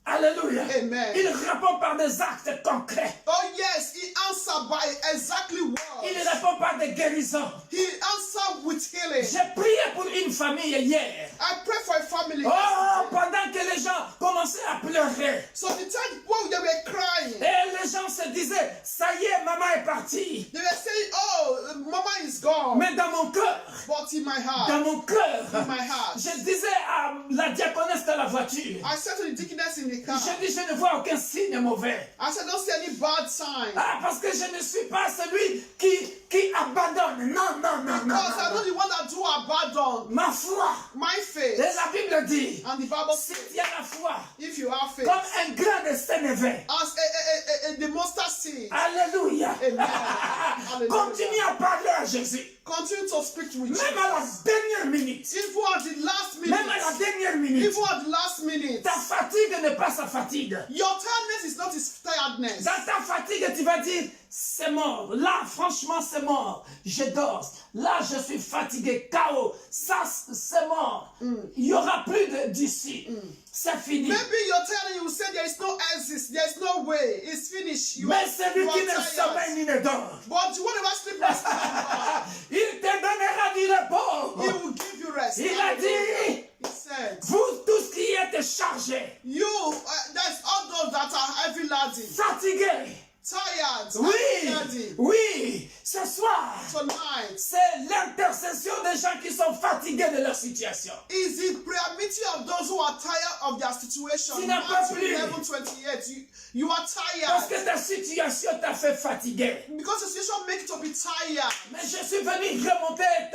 Alléluia. Amen. Il répond par des actes concrets. Oh yes, he answered by exactly Il words. répond par des guérisons. He answered with healing. J'ai prié pour une famille hier. I pray for a family. Oh, yesterday. pendant que les gens commençaient à pleurer. So the time when they were crying, Et les gens se disaient, ça y est, maman est partie. they were saying, "Oh, Mama is gone." Mais dans mon cœur, But in my heart, dans mon cœur, in my heart, je disais à la diaconesse de la voiture, I said to the deaconess in the car, je dis, je ne vois aucun signe mauvais. I said, "Don't see any bad sign." Ah, parce que je ne suis pas celui qui abandonne. Non, non, non, non, Because I'm non. not the one that do abandon Ma foi, my faith. et la Bible dit, And the Bible si says, tu as la foi, if you have faith, comme un grain de sénévé. as the mustard seed, Alléluia. Amen. Hallelujah. Continue à parler à Jésus. Continue to speak with Jesus. Même à la dernière minute. Even at the last Même à la minute, dernière minute. even at the last minute, Ta fatigue n'est pas sa fatigue. your tiredness is not his tiredness. Dans ta fatigue, tu vas dire, c'est mort. Là, franchement, c'est mort. Je dors. Là, je suis fatigué, KO. Ça, c'est mort. Il n'y aura plus d'issue. C'est fini. Maybe you're telling you say there is no exit, there is no way, it's finished. You Mais are, celui you qui are ne tired. sommeille ni ne dort, But you will never sleep rest. il te donnera du He repos. will give you rest. Il a dit, He said, vous tous qui êtes chargés, you, there's all those that are heavy laden, fatigués, tired, oui, heavy laden. oui, ce soir, Tonight c'est l'intercession des gens qui sont fatigués de leur situation. is the prayer meeting of those who are tired of their situation. Tu n'as pas Matthew plus. 11:28. You are Parce tired que ta situation t'a fait fatiguer. because the situation makes you to be tired. Mais je suis venu remonter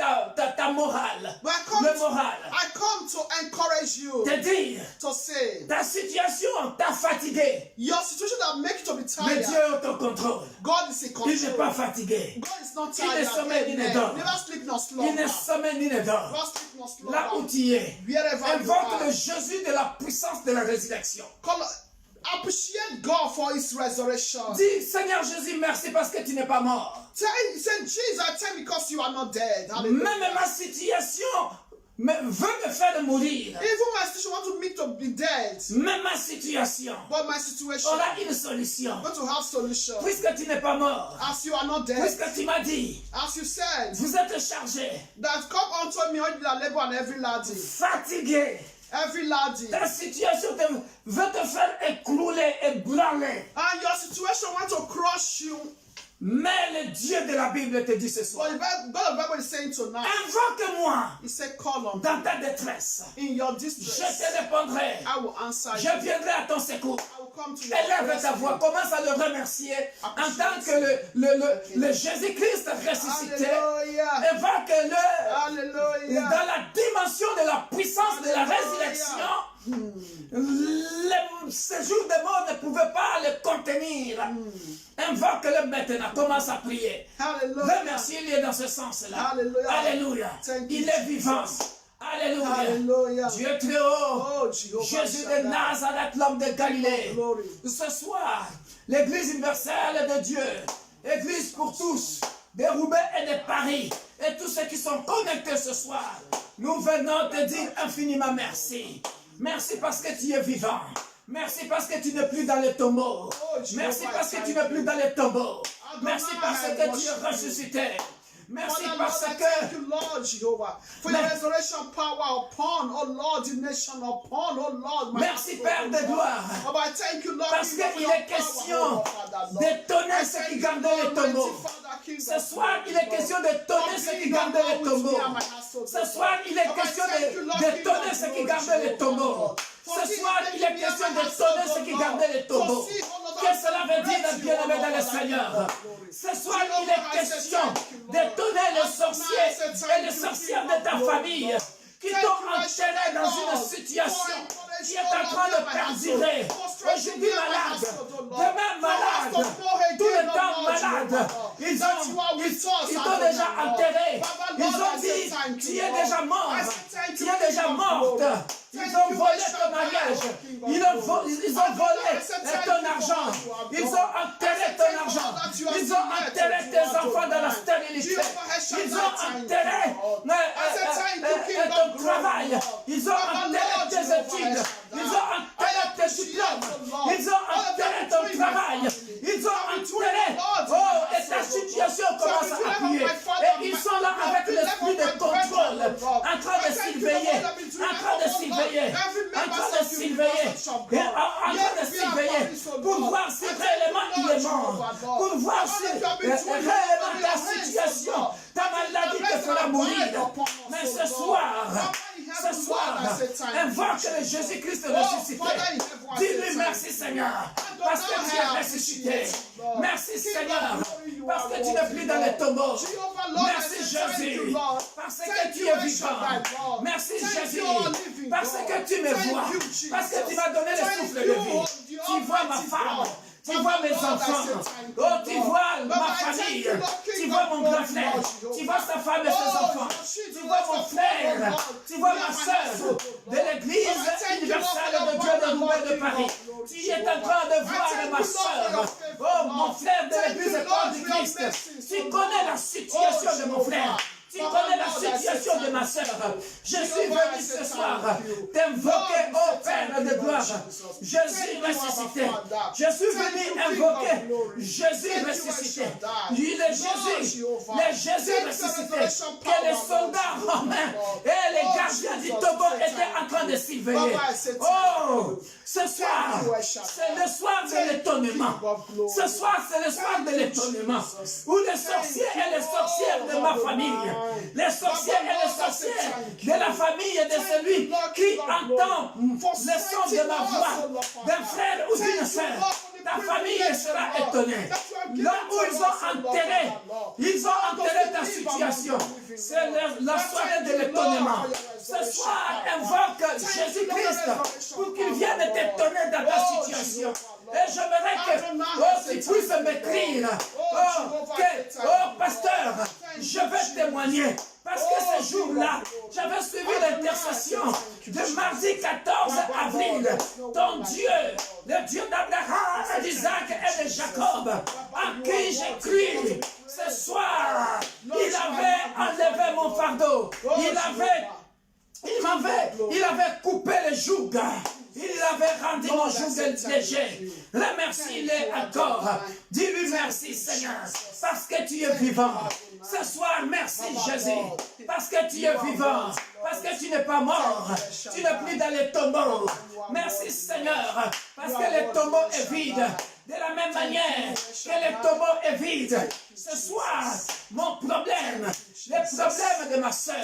ta morale. But I come, Le moral. I come to encourage you Te dire, to say ta situation t'a fatigué. your situation that makes you to be Mais tired. Dieu est au contrôle. God is in Il n'est pas control. fatigué. God is not Il ne tired. sommeille ni ne Amen. dort. Never sleep nor Il ne slumber. sommeille ni ne dort. Never sleep nor slumber. Là où tu es, Wherever you invoque are. le Jésus de la puissance de la résurrection. Appreciate God for His resurrection. Dis, Seigneur Jésus, merci parce que tu n'es pas mort. Say, Jesus, I tell you because you are not dead. Hallelujah. Même ma situation veut me faire mourir. Even my situation want to me to be dead, Même ma situation but my situation aura une solution. want to have solution. Puisque tu n'es pas mort, As you are not dead, puisque tu m'as dit, as you said, vous êtes chargés, that come unto me all you that labor and every laden, fatigués. every laden, Ta situation veut te faire écrouler et branler. and your situation want to crush you. Mais le Dieu de la Bible te dit ce soir, But the God of the Bible is saying tonight, invoque-moi He said, call on me. dans ta détresse. In your Je distress, te répondrai. I will answer you. Je viendrai à ton secours. I will come to your Élève ta rescue. voix, commence à le remercier en tant que le Jésus-Christ ressuscité. Hallelujah. Évoque-le Hallelujah. dans la dimension de la puissance de la résurrection. Le séjour des morts ne pouvait pas le contenir. Invoque-le maintenant, commence à prier. Hallelujah. Remerciez-le dans ce sens-là. Hallelujah. Alléluia. Thank you, Il est vivant. Jesus. Alléluia. Hallelujah. Dieu très haut. Oh, Jehovah Jésus de Shaddai. Nazareth, l'homme de Galilée. Glory. Ce soir, l'Église universelle de Dieu, Église pour tous, des Roubaix et de Paris, et tous ceux qui sont connectés ce soir, nous venons te dire infiniment merci. Merci parce que tu es vivant. Merci parce que tu n'es plus dans les tombeaux. Merci parce que tu n'es plus dans les tombeaux. Merci parce que tu es ressuscité. Merci Father, parce Lord, I que thank you, Lord Jehovah, for your resurrection power upon, oh Lord, the nation upon, oh Lord, my merci soul, Père oh de God. gloire. Oh, I thank you, Lord, Parce even for qu'il your est power, question oh Father, Lord. d'étonner I ceux thank qui you, gardaient Lord, les tombeaux. mighty Father, King Ce of soir, glory, il est Lord. question d'étonner For ceux qui being gardaient God les with tombeaux. me and my household, Ce oh soir, God. il est Oh, I question thank you, Lord, d'étonner King of ceux qui glory, gardaient les Jehovah, tombeaux. Lord. Ce soir, il est question d'étonner ceux qui gardaient les tombeaux. Qu'est-ce que cela veut dire, notre bien-aimé dans le Seigneur? Ce soir, il est question d'étonner les sorciers et les sorcières de ta famille qui t'ont enchaîné dans une situation qui est en train de perdurer. Aujourd'hui malade, demain malade, tout le temps malade. Ils ont déjà enterré. Ils ont dit, tu es déjà mort. Tu es déjà morte. Ils ont volé ton mariage. Ils ont volé ton argent. Ils ont enterré ton argent. Ils ont enterré tes enfants dans la stérilité. Ils ont enterré ton travail. Ils ont enterré tes études. Ils ont enterré tes diplômes. Ils ont enterré ton travail. Ils ont enterré. Oh, et ta situation commence à appuyer. Et ils sont là avec l'esprit de contrôle, en train de surveiller, en train de surveiller, en train de surveiller, pour voir si réellement il est mort, pour voir si réellement ta situation, ta maladie te fera mourir. Mais ce soir, invoque le Jésus-Christ ressuscité. Dis-lui merci Seigneur, parce que tu es ressuscité. Merci Seigneur, parce que tu n'es plus dans les tombeaux. Merci Jésus, parce que tu es vivant. Merci Jésus, parce que tu me vois, parce que tu m'as donné le souffle de vie. Tu vois ma femme. Tu vois mes enfants, oh, tu vois ma famille, tu vois mon grand frère, tu vois sa femme et ses enfants, tu vois mon frère, tu vois ma soeur de l'église universelle de Dieu de Roubaix de Paris. Tu es en train de voir ma soeur, oh, mon frère de l'église Corps du Christ. Tu connais la situation de mon frère. Tu connais la situation de ma soeur. Je suis venu ce soir t'invoquer, ô Père de gloire. Jésus ressuscité. Je suis venu invoquer Jésus ressuscité. Il est Jésus, le Jésus ressuscité. Que les soldats romains et les gardiens du tombeau étaient en train de surveiller. Oh, ce soir, c'est le soir de l'étonnement. Ce soir, c'est le soir de l'étonnement. Où les sorciers et les sorcières de ma famille, les sorciers et les sorcières de la famille de celui qui entend le son de ma voix, d'un frère ou d'une sœur, ta famille sera étonnée. Là où ils ont enterré ta situation, c'est la soirée de l'étonnement. Ce soir, invoque Jésus-Christ pour qu'il vienne t'étonner dans ta situation. Et j'aimerais que tu puisses m'écrire, pasteur, je vais témoigner. Parce que ce jour-là, j'avais suivi l'intercession de mardi 14 avril. Ton Dieu, le Dieu d'Abraham, d'Isaac et de Jacob, à qui j'ai cru, ce soir, il avait enlevé mon fardeau. Il avait coupé le joug. Il avait rendu mon joug léger. Remercie-le encore. Dis-lui merci Seigneur, parce que tu es vivant. Ce soir, merci Jésus, parce que tu es vivant, parce que tu n'es pas mort, tu n'es plus dans les tombeaux. Merci Seigneur, parce que le tombeau est vide. De la même manière que le tombeau est vide. Ce soir, mon problème, les problèmes de ma soeur,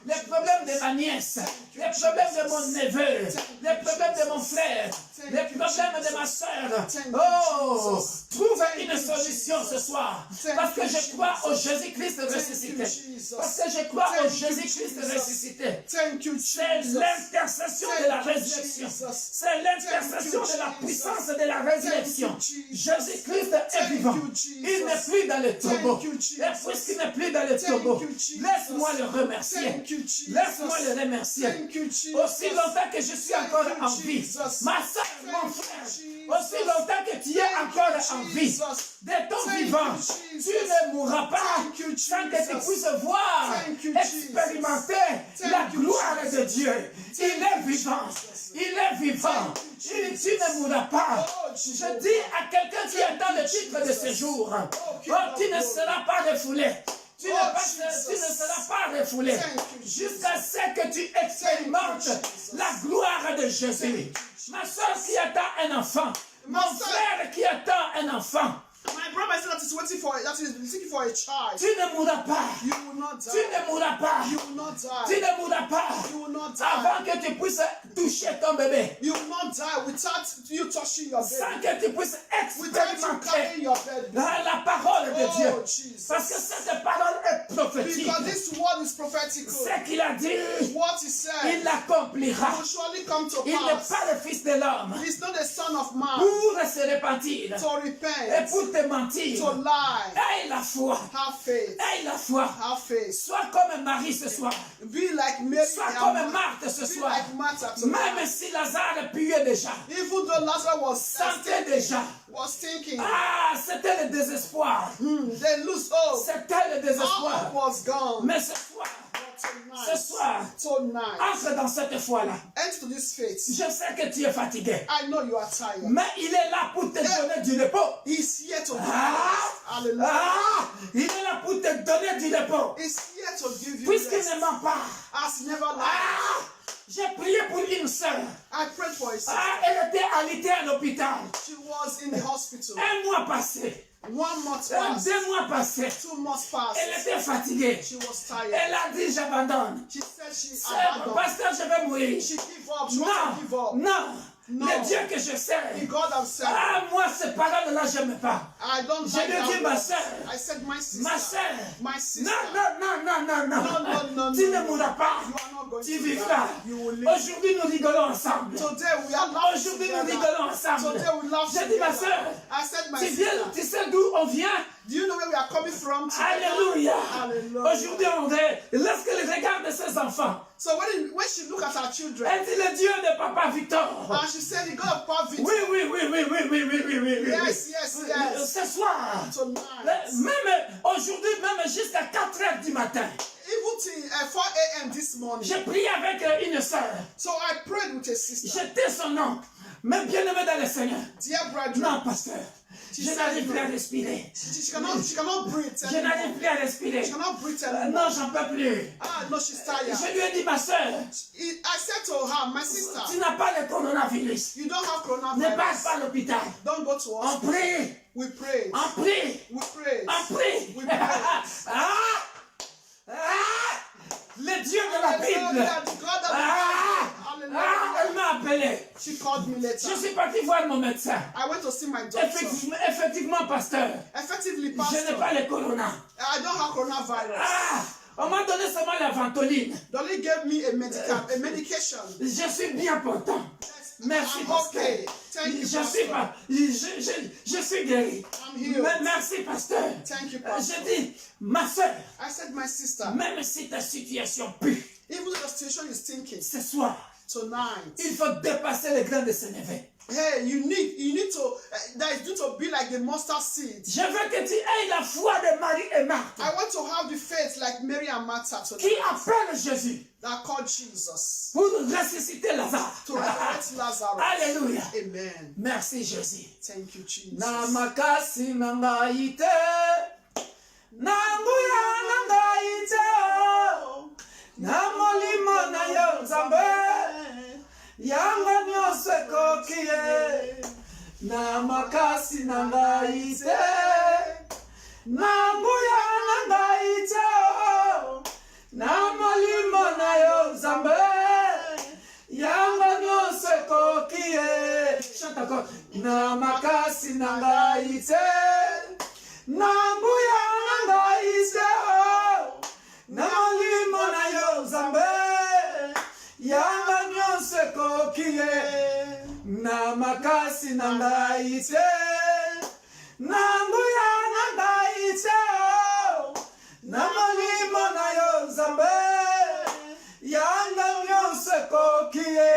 les problèmes de ma nièce, les problèmes de mon neveu, les problèmes de mon frère, les problèmes de ma soeur. Oh, trouve une solution ce soir. Parce que je crois au Jésus-Christ ressuscité. Parce que je crois au Jésus-Christ ressuscité. C'est l'intercession de la résurrection. C'est l'intercession de la puissance de la résurrection. Jésus-Christ est vivant. Il n'est plus dans le tombeau. Et puisqu'il n'est plus dans le tombeau, laisse-moi le remercier. Laisse-moi le remercier. Aussi longtemps que je suis encore en vie, ma soeur, mon frère, aussi longtemps que tu es encore en vie, de ton vivant, tu ne mourras pas sans que tu puisses voir, expérimenter la gloire de Dieu. Il est vivant. Il est vivant. Tu ne mourras pas. Je dis à quelqu'un qui attend le titre de ce jour, tu ne seras pas refoulé. Tu ne seras pas refoulé jusqu'à ce que tu expérimentes la gloire de Jésus. Ma soeur qui attend un enfant, mon frère qui attend un enfant. My brother is looking for a child. Tu ne mourras pas. You will not die. Tu ne mourras pas. You will not die. Tu ne mourras pas. You will not die. Avant que tu puisses toucher ton bébé. You will not die without you touching your Sans baby. que tu puisses Without you expérimenter carrying your baby. la parole de Dieu. Oh, Jesus. Parce que cette parole est prophétique. Because this word is prophetical. Ce qu'il a dit, What he said il l'accomplira. will surely come to Il n'est pass. pas le fils de l'homme He's not the son of man pour se repentir to et repent, pour te mentir. to lie. Aie la foi. Have faith. Aie la foi. Have faith. Sois comme Marie ce soir. Be like Mary Sois and comme Martha. Marthe ce Be soir. like Martha tonight. Même si Lazare puait déjà, Even though Lazarus sentait déjà. was thinking, Ah, c'était le désespoir. they lose hope. C'était le All désespoir. hope was gone. Mais ce soir, But ce soir, tonight, entre dans cette foi-là. enter to this faith. Je sais que tu es fatigué. I know you are tired. Mais il est là pour te donner du repos. He's here to give you Ah, rest. Hallelujah. ah, il est là pour te donner du repos. He's here to give you Puisqu'il rest. ne ment pas. As he never lied. Ah, j'ai prié pour une sœur. I prayed for his sister. Ah, elle était alitée à l'hôpital. She was in the hospital. Un mois passé. 1 month passed. 2 mois passés. 2 months passed. Elle était fatiguée. She was tired. Elle a dit j'abandonne. She said she C'est abandoned. pasteur, je vais mourir. She give up. She wanted to give up. Non. No. Le Dieu que je The sers. God I'm serving. Ah, moi, ces paroles-là, je n'aime pas. I don't Je like lui ai dit, that ma word. sœur. I said my sister. Ma sœur. My sister. Non. No, Tu ne mourras pas. You are not going Tu to vivras. die. You will live. Aujourd'hui, nous rigolons ensemble. Today we are laughing Aujourd'hui, nous together. rigolons ensemble. Today we laugh J'ai dit, ma together. sœur, I said my tu viens, sister. tu sais d'où on vient? Do you know where we are coming from together? Alléluia. Hallelujah. Aujourd'hui, lorsqu'elle regarde ses enfants, So when she look at her children, elle dit le Dieu de Papa Victor. and she said, the God of poverty. Oui. Yes, yes, yes. Ce soir, Tonight. même aujourd'hui, même jusqu'à 4 heures du matin, Even till 4 a.m. this morning. j'ai prié avec une sœur. So I prayed with a sister. J'étais son nom. Mais bien aimé dans le Seigneur. Dear brethren. Non, pasteur. Je n'arrive plus à respirer. She cannot breathe Je anymore. n'arrive plus à respirer. She cannot breathe anymore. Non, j'en peux plus. Ah, no, she's tired. Je lui ai dit, ma soeur, I said to her, my sister, tu n'as pas le coronavirus. you don't have Ne passe coronavirus. pas à l'hôpital. Don't go to On hospital. prie. We pray. On prie. We pray. On prie. We pray. Le Dieu de la Bible. Elle m'a appelé. She called me later. Je suis parti voir mon médecin. I went to see my doctor. Effectivement, pasteur. Effectively, Je pastor, n'ai pas le corona. I don't have coronavirus. On m'a donné seulement la ventoline. They only gave me a medication. Je suis bien content. Merci, I'm pasteur. okay. Thank you, pastor. Je suis guéri. I'm healed. Merci, pasteur. Thank you, pastor. Je dis, ma soeur, I said, my sister, même si ta situation pue, even though the situation is thinking, ce soir, tonight, il faut dépasser les grains de Sénévé. hey, you need to, that is due to be like the mustard seed. Je veux que tu aies la foi de Marie et Marthe, I want to have the faith like Mary and Martha qui tonight, appellent Jésus that called Jesus pour ressusciter Lazare. to resurrect Lazarus. Alléluia. Amen. Merci, Jésus. Thank you, Jesus. Na makasi na ngai te, na nguya na ngai te, oh. Na molimo na yo Nzambe, yanga nyonso ekoki ye. Na makasi na ngai te, na nguya na ngai te, oh. Na molimo na yo Nzambe, yanga nyonso ekoki ye. Chante encore. Na makasi na ngai te, na nguya na ngai te, oh. Na molimo na yo Nzambe, yanga nyonso ekoki ye. Na makasi na ngai te, na nguya na ngai te, oh. Na molimo na yo Nzambe, yanga nyonso ekoki ye.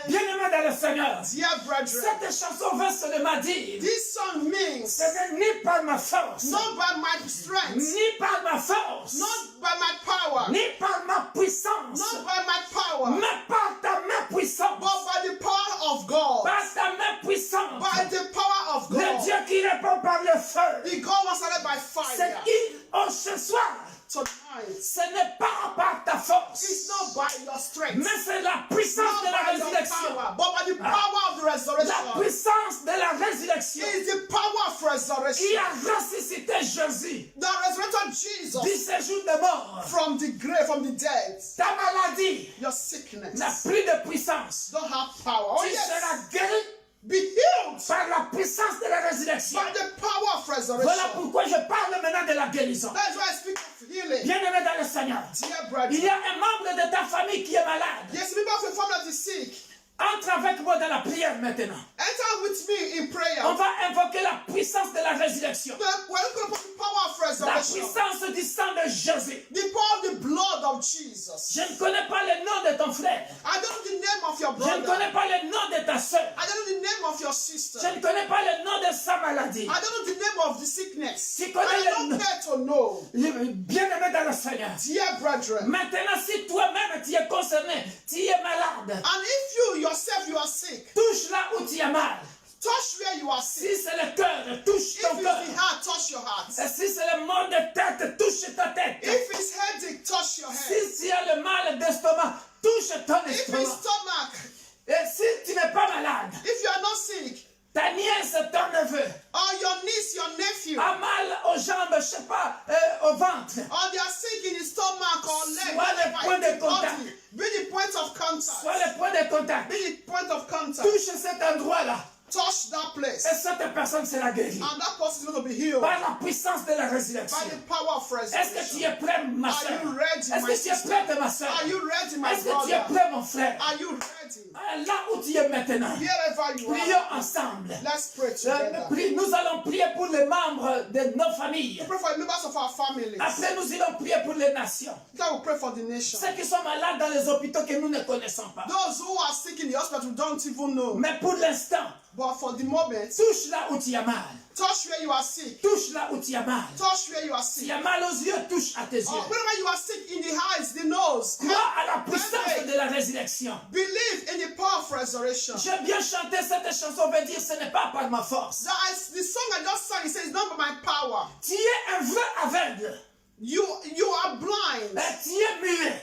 Bien-aimé dans le Seigneur, Dear brethren, cette chanson veut seulement dire, this song means ce n'est ni par ma force, not by my strength, ni par ma force, not by my power, ni par ma puissance, not by my power, mais par ta main puissante, but by the power of God. par ta main puissante. By the power of Le God. Dieu qui répond par le feu. The God was started by C'est fire. ce soir, Tonight, ce n'est pas par ta force, it's not by your strength, mais c'est la puissance not de la by your résurrection. power, but by the power of the La resurrection. puissance de la résurrection It is the power of qui resurrection a ressuscité Jésus that resurrected du Jesus séjour de mort, from the grave, from the dead. ta maladie Your sickness n'a plus de puissance. don't have power. Oh Tu yes, seras guéri be healed par la puissance de la résurrection. by the power of Voilà resurrection. pourquoi je parle maintenant de la guérison. That's why I speak of healing. Bien-aimé dans le Seigneur, Dear il brethren, y a un membre de ta famille qui est malade. yes, people of the family that is sick. Entre avec moi dans la prière maintenant. Enter with me in prayer. On va invoquer la puissance de la résurrection. We're going to put the power of La resurrection. puissance du sang de Jésus. The power of the blood of Jesus. Je ne connais pas le nom de ton frère. I don't know the name of your Je ne brother. connais pas le nom de ta soeur. I don't know the name of your sister. Je ne connais pas le nom de sa maladie. I don't know the name of the sickness. Tu I connais le don't nom. care to know. Bien-aimé dans le Seigneur. Dear brethren, Maintenant, si toi-même tu es concerné, tu es malade, and if you yourself you are sick, touche là où tu as mal. touch where you are sick. Si c'est le cœur, touche If ton it's cœur. the heart, touch your heart. Et si c'est le mal de tête, touche ta tête. If it's headache, touch your head. Si tu as le mal d'estomac, touche ton If it's estomac. stomach, Et si tu n'es pas malade, if you are not sick, ta nièce, ton neveu, or your niece, your nephew, a mal aux jambes, je sais pas, au ventre. or they are sick in the stomach or leg, Soit le point de contact. be the point of contact. Soit le point de contact. Be the point of contact. Touche cet endroit-là. Touch that place. Et cette personne sera guérie. And that person is going to be healed Par la puissance de la by résurrection. the power of Est-ce que tu resurrection. es prêt, ma Are soeur? you ready, Est-ce my que tu es sister? prête, ma soeur? Are you ready, my Est-ce que tu es brother? prêt, mon frère? Are you ready? Là où tu es maintenant, Wherever you prions are, ensemble. let's pray together. Nous allons prier pour les membres de nos familles. Pray for the members of our families. Après, nous allons prier pour les nations. Then we'll pray for the nation. Ceux qui sont malades dans les hôpitaux que nous ne connaissons pas. Those who are sick in the hospital we don't even know. Mais pour l'instant, But for the moment, touche là où tu as mal. touch where you are sick. Touche là où tu as mal. Touch where you are S'il sick. y a mal aux yeux, touche à tes yeux. Whenever you are sick in the eyes, the nose, Crois à la puissance de la résurrection. believe in the power of resurrection. J'ai bien chanté cette chanson, veut dire ce n'est pas par ma force. The song I just sang, it says, it's not by my power. Tu es un vrai aveugle. You are blind, Tu es muet.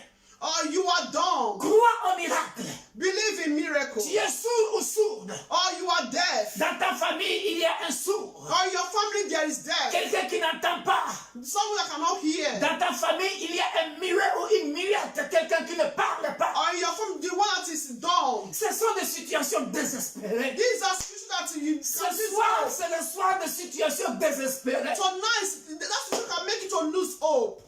or you are dumb. Crois au miracle. Believe in miracles, Tu es sourd ou sourde. or you are deaf. Dans ta famille, il y a un sourd. Or in your family there is death. Quelqu'un qui n'entend pas. Someone that cannot hear. Dans ta famille, il y a un muet ou une muette. Quelqu'un qui ne parle pas. Or in your family, the one that is dumb. Ce sont des situations désespérées. These are situations that you Ce soir, c'est le soir de situations désespérées. tonight, that's what can make you to lose hope.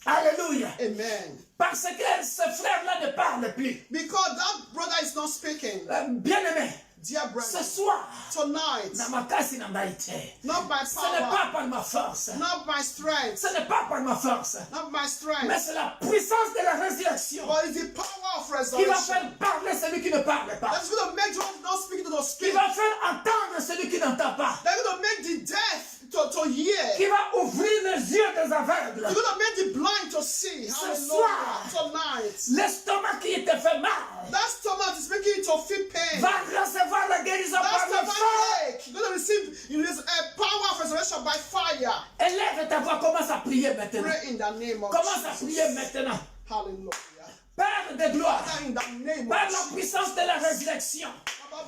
Alléluia. Amen. Parce que ce frère-là ne parle plus. Because that brother is not speaking. Bien-aimé, Dear ce brother, soir, tonight, na makasi na mbaite. not by Ce n'est power, pas par ma force. not by strength, Ce n'est pas par ma force. not by Mais strength, c'est la puissance de la résurrection but it's the power of qui va resurrection. faire parler celui qui ne parle pas. That's going to make the one not speaking to the Qui speak. va faire entendre celui qui n'entend pas. They're going to make the deaf to hear. Qui va ouvrir les yeux des aveugles. You're going to make the blind to see. Hallelujah. Tonight. L'estomac qui te fait mal That stomach is making you to feel pain. va recevoir la guérison That par le stomach feu. ache. You're going to receive a power of resurrection by fire. Élève ta voix, commence à prier maintenant. Pray in the name of Commence à Jesus. prier maintenant. Hallelujah. Père de gloire, Father, in the name par of la Jesus. puissance de la résurrection,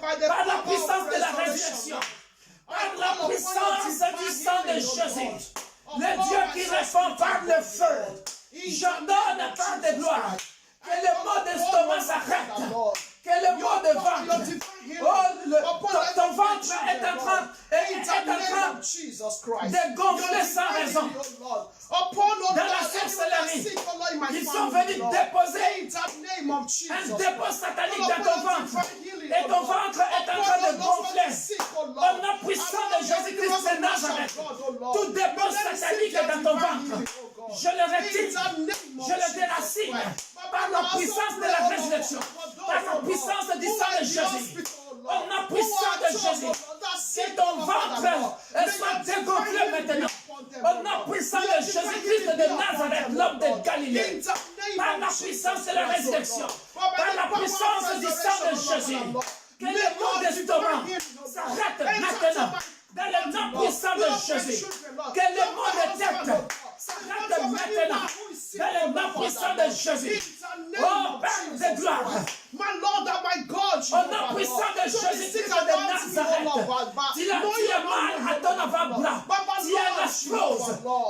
By the par la power of puissance de la resurrection. résurrection, par la puissance du sang de Jésus, le Dieu qui répond par le feu, j'ordonne par de gloire que le mot d'estomac s'arrête, que le mot de ventre, ton ventre est en train de gonfler sans raison. Dans la sorcellerie, ils sont venus déposer un dépôt satanique dans ton ventre. Et ton ventre est en train de gonfler. Au nom puissant de Jésus-Christ de Nazareth, tout dépôt satanique dans ton ventre, je le retire, je le déracine par la puissance de la résurrection, par la puissance du sang de Jésus. Au nom puissant de Jésus, que ton ventre soit dégonflé maintenant. Au nom puissant de Jésus-Christ de Nazareth, l'homme de Galilée, par la puissance de la résurrection, par la puissance du sang de Jésus, que le mot d'estomac s'arrête maintenant. Dans le nom puissant de Jésus, que le mot de tête s'arrête maintenant. Dans le nom puissant de Jésus. Oh Père de gloire. Au nom puissant de Jésus-Christ de Nazareth. Tu as mal à ton avant-bras. Tu as la chose.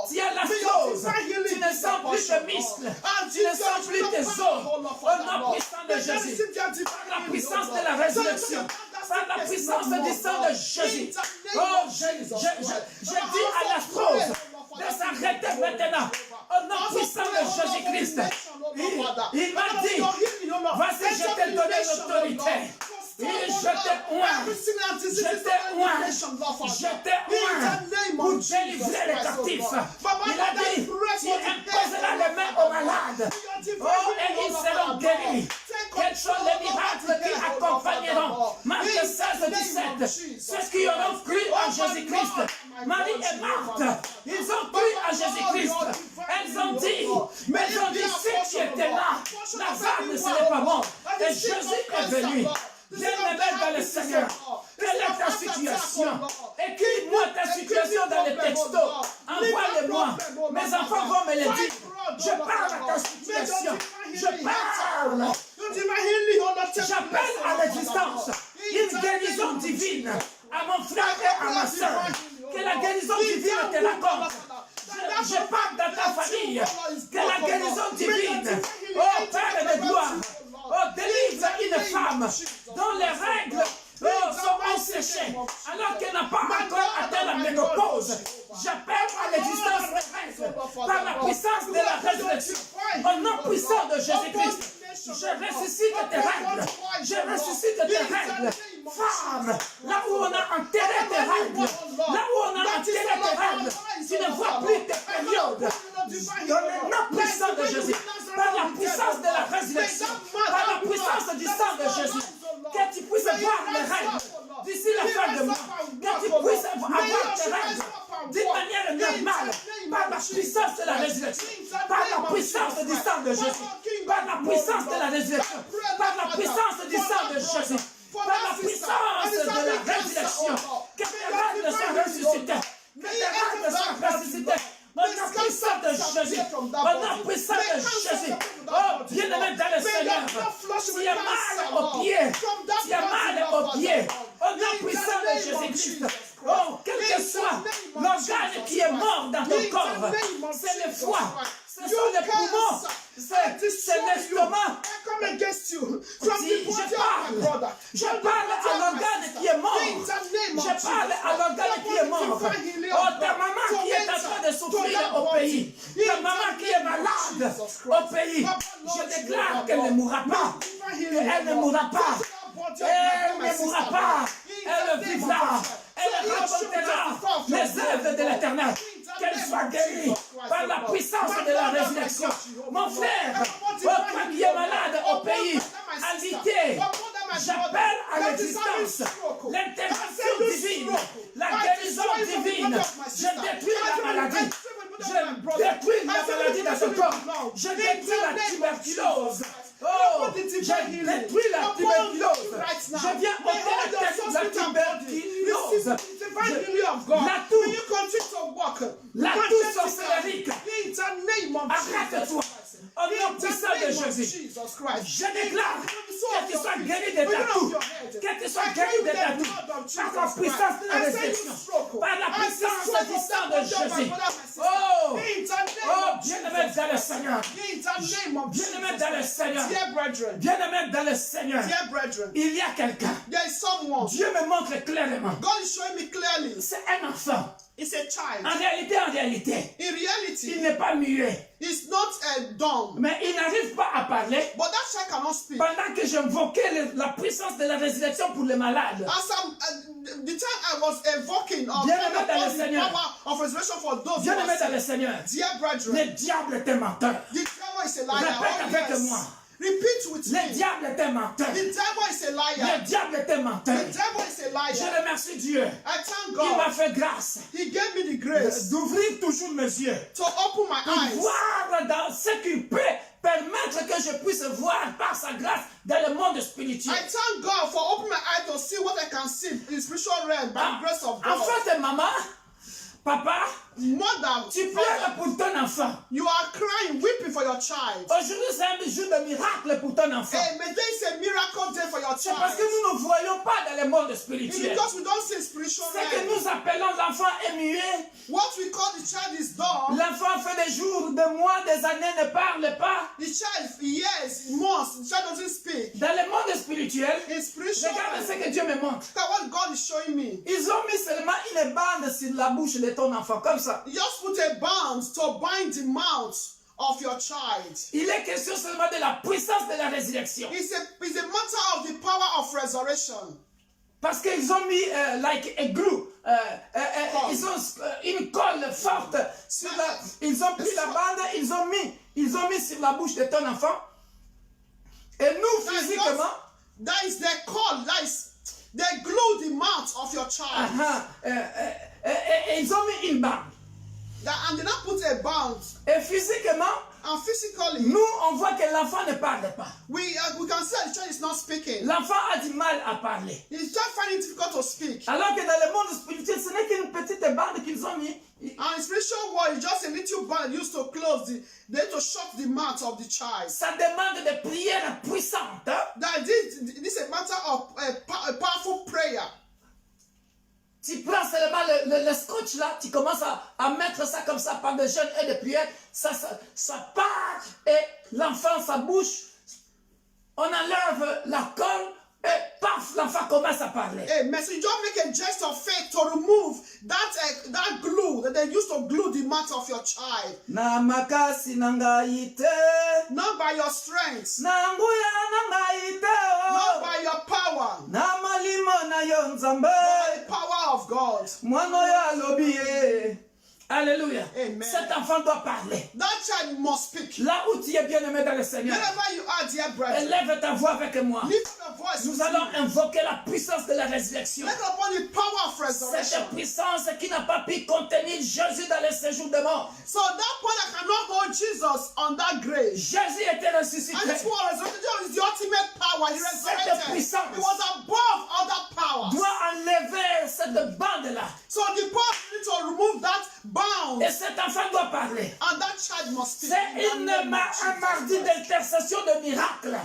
Tu as la chose. Tu ne sens plus tes muscles. Tu ne sens plus tes os. Au nom puissant de Jésus. Par la puissance de la résurrection. Par la puissance du sang de Jésus. Oh, je dis à la chose de s'arrêter maintenant. Au nom puissant de Jésus-Christ. Il m'a dit, voici, je t'ai donné l'autorité. Et je t'ai oint pour délivrer les captifs. Il a dit, tu imposeras les mains aux malades. Oh, et ils seront guéris. Quels sont les miracles qui accompagneront? Marc 16, 17. Ceux qui auront cru en Jésus-Christ. Marie et Marthe, ils ont cru en Jésus-Christ. Elles ont dit, si tu étais là, Lazare ne serait pas mort. Et Jésus est venu. Bien-aimé dans le Seigneur, quelle est ta situation? Écris-moi ta situation dans les textos. Envoie-les-moi. Mes enfants vont me le dire. Je parle à ta situation. Je parle. J'appelle à l'existence une guérison divine à mon frère et à ma soeur. Que la guérison divine te raconte. Je parle dans ta famille. Que la guérison divine, oh Père de gloire, oh délivre une femme dont les règles sont asséchées alors qu'elle n'a pas encore atteint la ménopause. J'appelle à l'existence des règles par la puissance de la résurrection. Au nom puissant de Jésus-Christ. Je ressuscite tes règles. Je ressuscite tes règles. Femme, là où on a enterré tes règles, là où on a enterré tes règles, tu ne vois plus tes périodes. Dans le nom puissant de Jésus, par la puissance de la résurrection, par la puissance du sang de Jésus, que tu puisses voir les règles d'ici la fin de mois, que tu puisses avoir tes règles d'une manière normale, par la puissance de la résurrection, par la puissance du sang de Jésus, par la puissance de la résurrection, par la puissance du sang de Jésus, par la puissance de la résurrection, que tes règles soient ressuscitées, que tes règles soient ressuscitées. Au nom puissant de Jésus, au nom puissant de Jésus, oh bien-aimé dans le Seigneur, tu as mal au pied, tu as mal au pied, au nom puissant de Jésus-Christ, oh quel que soit l'organe qui est mort dans ton corps, c'est le foie, ce sont les poumons, c'est l'estomac. Je parle à l'organe qui est mort. Je parle à l'organe qui est mort. Oh, ta maman qui est en train de souffrir au pays. Ta maman qui est malade au pays. Je déclare qu'elle ne mourra pas. Elle ne mourra pas. Elle ne mourra pas. Elle vivra. Elle racontera les œuvres de l'Éternel. Qu'elle soit guérie par la puissance de la résurrection. Mon frère, toi qui es malade au pays, invité, j'appelle à l'existence l'intervention divine, la guérison divine. Je détruis la maladie. Je détruis la maladie dans ton corps. Je détruis la tuberculose. Oh, je détruis la tuberculose. Je viens ôter la tuberculose. L'atout sorcérique. Arrête-toi. Au nom puissant de Jésus, je déclare que tu sois guéri de ta toux, que tu sois guéri de ta toux, par la puissance de la résurrection, par la puissance du sang de Jésus. Oh, bien-aimé dans le Seigneur, bien-aimé dans le Seigneur, bien-aimé dans le Seigneur, il y a quelqu'un, Dieu me montre clairement, c'est un enfant. It's a child. En réalité, In reality, il n'est pas muet. it's not dumb. Mais il n'arrive pas à parler. But that child cannot speak. Pendant que j'invoquais la puissance de la résurrection pour les malades. As the time I was invoking the power of resurrection for those Bien aimé dans le Seigneur. Dear brethren, Le diable est un menteur. the devil is a liar. Répète avec moi. Repeat with me. Le diable est un menteur. The devil is a liar. Le diable est un menteur. The devil is a liar. Je remercie Dieu. I thank Il m'a God. fait grâce He gave me the grace d'ouvrir toujours mes yeux. to open my Pour eyes. voir dans ce qui peut permettre que je puisse voir par sa grâce dans le monde spirituel. I thank God for opening my eyes to see what I can see in the spiritual realm by the grace of En God. fait, maman, Papa, Mother, tu pleures pour ton enfant. you are crying, weeping for your child. Aujourd'hui, c'est un jour de miracle pour ton enfant. Hey, may there is a miracle day for your C'est parce que child. nous ne voyons pas dans le monde It's spirituel. because we don't see spiritual Ce que realm. nous appelons l'enfant est muet. What we call the child is dumb. L'enfant fait des jours, des mois, des années, ne parle pas. The child, yes, months, the child doesn't speak. Dans le monde spirituel, In spiritual regarde ce realm, que Dieu me montre. look at what God is showing me. Ils ont mis seulement une bande sur la bouche de ton enfant, comme ça. You just put a band to bind the mouth of your child. Il est question seulement de la puissance de la résurrection. It's a matter of the power of resurrection. Parce qu'ils ont mis like a glue, ils ont une colle forte sur la, ils ont pris la bande, ils ont mis sur la bouche de ton enfant. Et nous physiquement, That is the call. They glue the mouth of your child. ils ont mis une bande. And they now put a band. Et physiquement, And physically, nous on voit que l'enfant ne parle pas. we can say the child is not speaking. L'enfant a du mal à parler. The child finds it difficult to speak. Alors que dans le monde spirituel, ce n'est qu'une petite bande qu'ils ont mis. And in spiritual world, it's just a little band used to close to shut the mouth of the child. Ça demande des prières puissantes. Hein? That this is a matter of a powerful prayer. Tu prends seulement le scotch là, tu commences à mettre ça comme ça par des jeûnes et des prières, ça part et l'enfant, sa bouche, on enlève la colle et paf, l'enfant commence à parler. Amen. So you just make a gest of faith to remove that glue that they used to glue the mouth of your child. Na makasi nangai te, Not by your strength, na nguya nangai te, not by your power, na malimo na yo nzambe, by the power of God. mwana ya lobi ye. Alléluia. Amen. Cet enfant doit parler. That child must speak. Là où tu es bien aimé dans le Seigneur, Wherever you are, dear brother, élève ta voix avec moi. lift your voice. Nous with allons me. invoquer la puissance de la résurrection. Let upon the power of Cette resurrection. puissance qui n'a pas pu contenir Jésus dans le séjour de mort. So that power that cannot hold Jesus on that grave. Jésus était And ressuscité. this power is the ultimate power. He resurrected. puissance It was above other powers. Doit enlever cette bande-là. So the power need to remove that bound. Et cet enfant doit parler. And that child must speak. C'est In the name of un Jesus mardi Christ. d'intercession de miracle.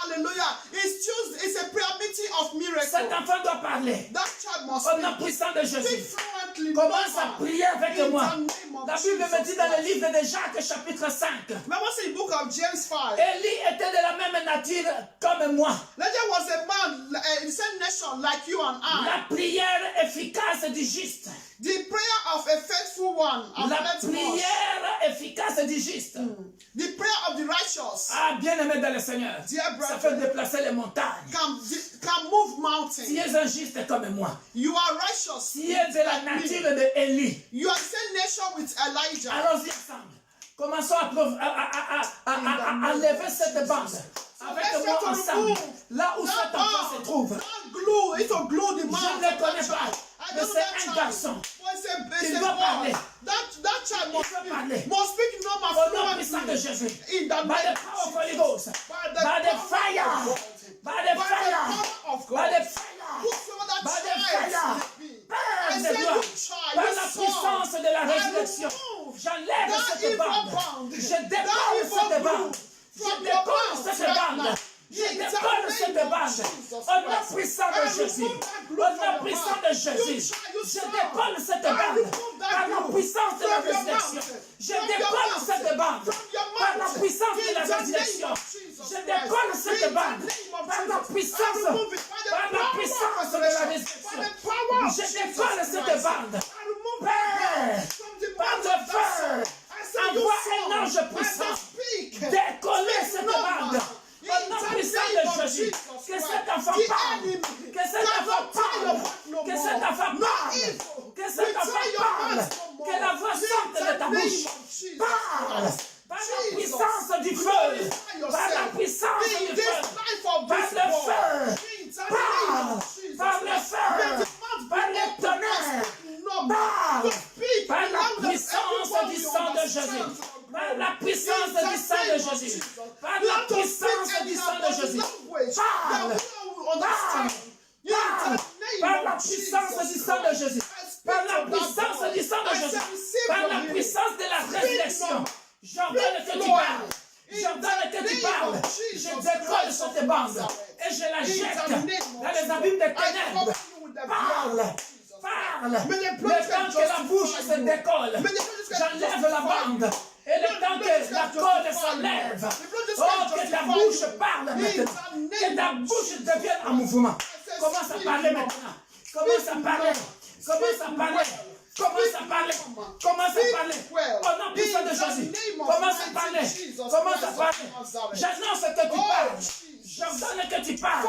Hallelujah. It's Tuesday. It's a prayer meeting of Cet miracle. enfant doit parler. That child must Au nom speak. puissant de Speak Jésus. fluently. Commence à Mama. prier avec In moi. the name of La Bible me dit Jesus dans le Christ. livre de Jacques chapitre 5. Remember in the book of James 5. Élie était de la même nature comme moi. That there was a man in the same nation like you and I. La prière efficace du juste. The prayer of a faithful one. La prière efficace du juste. The prayer of the righteous Ah, bien-aimé dans le Seigneur. Dear Ça brother. fait déplacer les montagnes. can move Tu mountains. es un juste comme moi. You are righteous. Tu es de la nature de Élie. You are the same nation with Elijah. Allons-y ensemble. Commençons à lever cette bande. Avec moi ensemble. Là où cet enfant se trouve. That glue, it's a glue the Je mouth ne of le connais that pas. child. I Mais don't know c'est that un child. garçon. But it's Il a doit boy. parler. That child must doit parler. speak. Must speak no Au matter nom puissant de Jésus. In the By the name power of of Holy Jesus. Ghost. By the By the power fire. of God. By the By the fire. power of God. By the fire. Whosoever that By the child fire. may be. Père I de say gloire, you child, par you la son, puissance de la I résurrection, remove j'enlève that cette evil bande. bond, Je that décolle evil cette glue bande. Je from your décolle mouth cette right bande. now. Je In the décolle cette name of bande. Jesus Au nom Christ. puissant de I Jésus. remove that glue Au from nom your puissant mouth. de Jésus. You Je son, décolle cette I bande. remove that Par la glue puissance de la from your résurrection. mouth. Je From your décolle mouth. cette bande. From your Par la mouth. puissance de In la the name résurrection. of Jesus Je Christ. décolle In cette the bande. name of Par la Jesus. puissance. I remove it by the Par la power puissance of de la resurrection. résurrection. By the power of Je Jesus décolle cette Christ. bande. I remove Père, that from the par mouth le of that feu, son. I say you envoie son. un ange I puissant. say speak. Décoller Speak cette no bande. man. Au nom In the puissant name de of Jésus. Jesus Que Christ. cet enfant The parle. enemy Que cet enfant cannot tie your parle. back no Que more. cet enfant No parle. evil. Que We cet enfant tie your parle. hands no more. Que la voix sorte de ta In the bouche. name of Jesus Parle. Christ. Par la Jesus. puissance du feu. Glorify Par la yourself. puissance In du this feu. life of Par this le world. feu. In the name Parle. of Jesus Par le Christ. feu. May the mouth Par be le open tonnerre. us no more. Parle. To speak Par la loud as puissance everyone du will sang de understand Jésus. your Par la glory. puissance In du the sang de name of Jésus. Jesus. Par You la have to puissance speak du in sang de your Jésus. language Parle. that we will understand. In Parle. the name Par la of puissance Jesus du sang de Christ. Jésus. I speak Par la to that puissance boy. du sang de cette bande et je la jette dans les abîmes des ténèbres. Parle, parle. Le temps que la bouche se décolle, j'enlève la bande. Et le temps que la corde s'enlève, oh, que ta bouche parle maintenant. Que ta bouche devienne en mouvement. Commence à parler maintenant. Commence à parler. Commence à parler. Commence à parler. Commence à parler. Au nom puissant de Jésus. Commence à parler. Commence à parler. J'annonce que tu parles. J'ordonne que tu parles.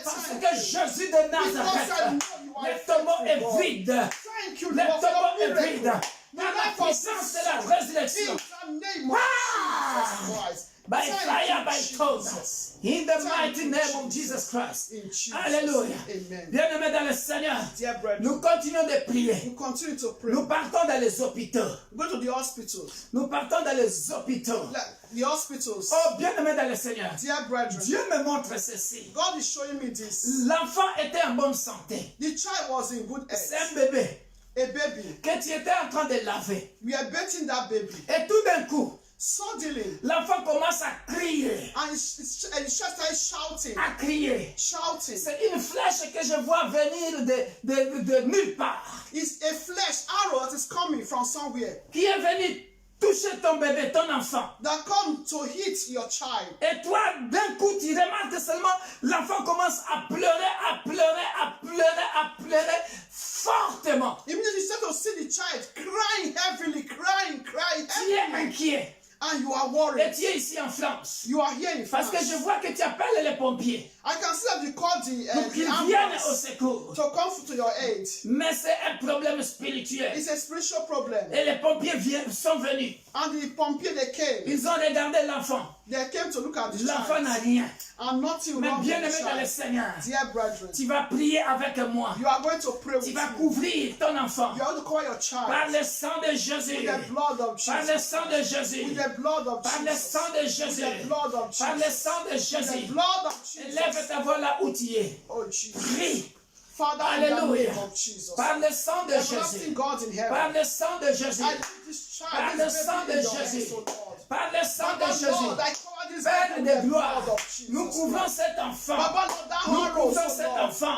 Parce que Jésus de Nazareth, le tombeau est vide. Le tombeau est vide. Par la puissance de la résurrection. By fire, by thunder. In the mighty name of Jesus Christ. Alléluia. Bien-aimés dans le Seigneur, nous continuons de prier. Nous partons dans les hôpitaux. Go to the hospitals. Nous partons dans les hôpitaux. The hospitals. Oh, bien-aimés dans le Seigneur, Dear brethren, Dieu me montre ceci. God is showing me this. L'enfant était en bonne santé. The child was in good C'est health. un bébé A baby. que tu étais en train de laver. We are bathing that baby. Et tout d'un coup, Suddenly, l'enfant commence à crier. and he started shouting. À crier. Shouting. C'est une flèche que je vois venir de nulle part. It's a flesh arrow that is coming from somewhere Qui est venu toucher ton bébé, ton enfant. that come to hit your child. Et toi, d'un coup, tu remarques seulement, l'enfant commence à pleurer, à pleurer, à pleurer, à pleurer fortement. Immediately you start to see the child crying heavily, crying Tu es heavily, inquiet. and you are Et worried. tu es ici en France. You are here in Parce France. que je vois que tu appelles les pompiers I can see that you call pour qu'ils the viennent au ambulance secours. to come to your aid. Mais c'est un problème spirituel. It's a spiritual problem. Et les pompiers sont venus. And the pompiers, they came. Ils ont regardé l'enfant. They came to look at the L'enfant n'a child. rien. And nothing Mais wrong with bien the aimé dans le child. Seigneur, Dear brethren, tu vas prier avec moi. you are going to pray with Tu vas me. couvrir ton enfant You are going to cover your par child le sang de Jésus. with the blood of Par le Jesus. sang de Jésus. With the blood of Par le Jesus. sang de With Jésus. the blood of Par le Jesus. sang de With the Jésus. blood of Lève Jesus. ta voix là où tu es. Oh Jesus. Prie. Father, in the Alléluia. name of Jesus. Par le sang de Everlasting Jésus. God in Par heaven. le sang de Jésus. I leave this Par child, le this sang baby de in your hands, Jésus. oh Lord. Par le sang de Baba Jésus. Lord, I cover this Père baby de with the gloire, blood of Jesus. nous couvrons cet enfant. Baba Lord, that Nous arrow, couvrons oh cet Lord. enfant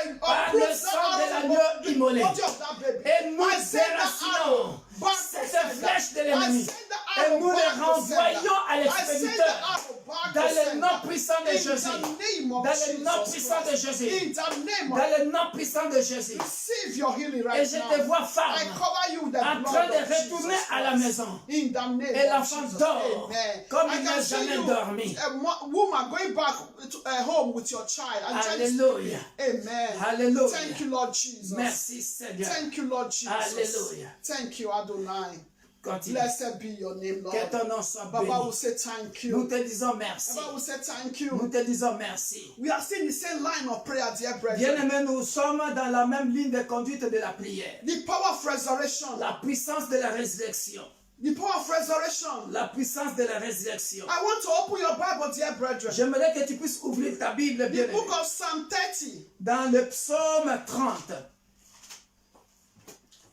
I par le uproot sang that de arrow l'agneau from the immolé. body of that baby. Et nous I send that arrow déracinons back to cette sender. flèche de I l'ennemi. send the Et arrow nous les back to renvoyons à sender. I send the l'expéditeur. arrow back Dans to le nom sender. puissant de In Jésus. the name of Dans le nom Jesus puissant de Christ. Jésus. In the name Dans of le nom puissant de Jésus. receive your healing Et right je now. te vois I femme cover you with the en train blood de of retourner Jesus à la Christ. maison. In the name Et of l'enfant Jesus. dort Amen. comme I il can n'a see jamais you, dormi. a woman going back to home with your child. And Alléluia. Amen. Alléluia. Thank you, Lord Jesus. Merci Seigneur. Thank you, Lord Jesus. Alléluia. Thank you, Adonai. Continue. Blessed be your name, Que Lord. ton nom soit Baba will béni. say thank Nous you. te disons merci. Baba will say thank Nous you. te disons merci. We are still in the same line of prayer, dear brethren. Bien-aimés, nous sommes dans la même ligne de conduite de la prière. The power of resurrection. La puissance de la résurrection. The power of resurrection. La puissance de la résurrection. I want to open your Bible, dear brethren. J'aimerais que tu puisses ouvrir ta Bible, The bien-aimé. book of Psalm 30. Dans le psaume 30.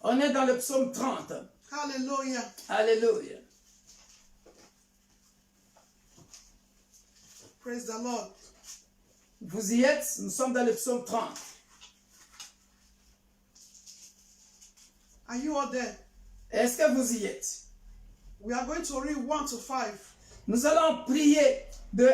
On est dans le psaume 30. Hallelujah. Alléluia. Praise the Lord. Vous y êtes? Nous sommes dans le psaume 30. Are you all there? Est-ce que vous y êtes? We are going to read 1 to 5. Nous allons prier de 1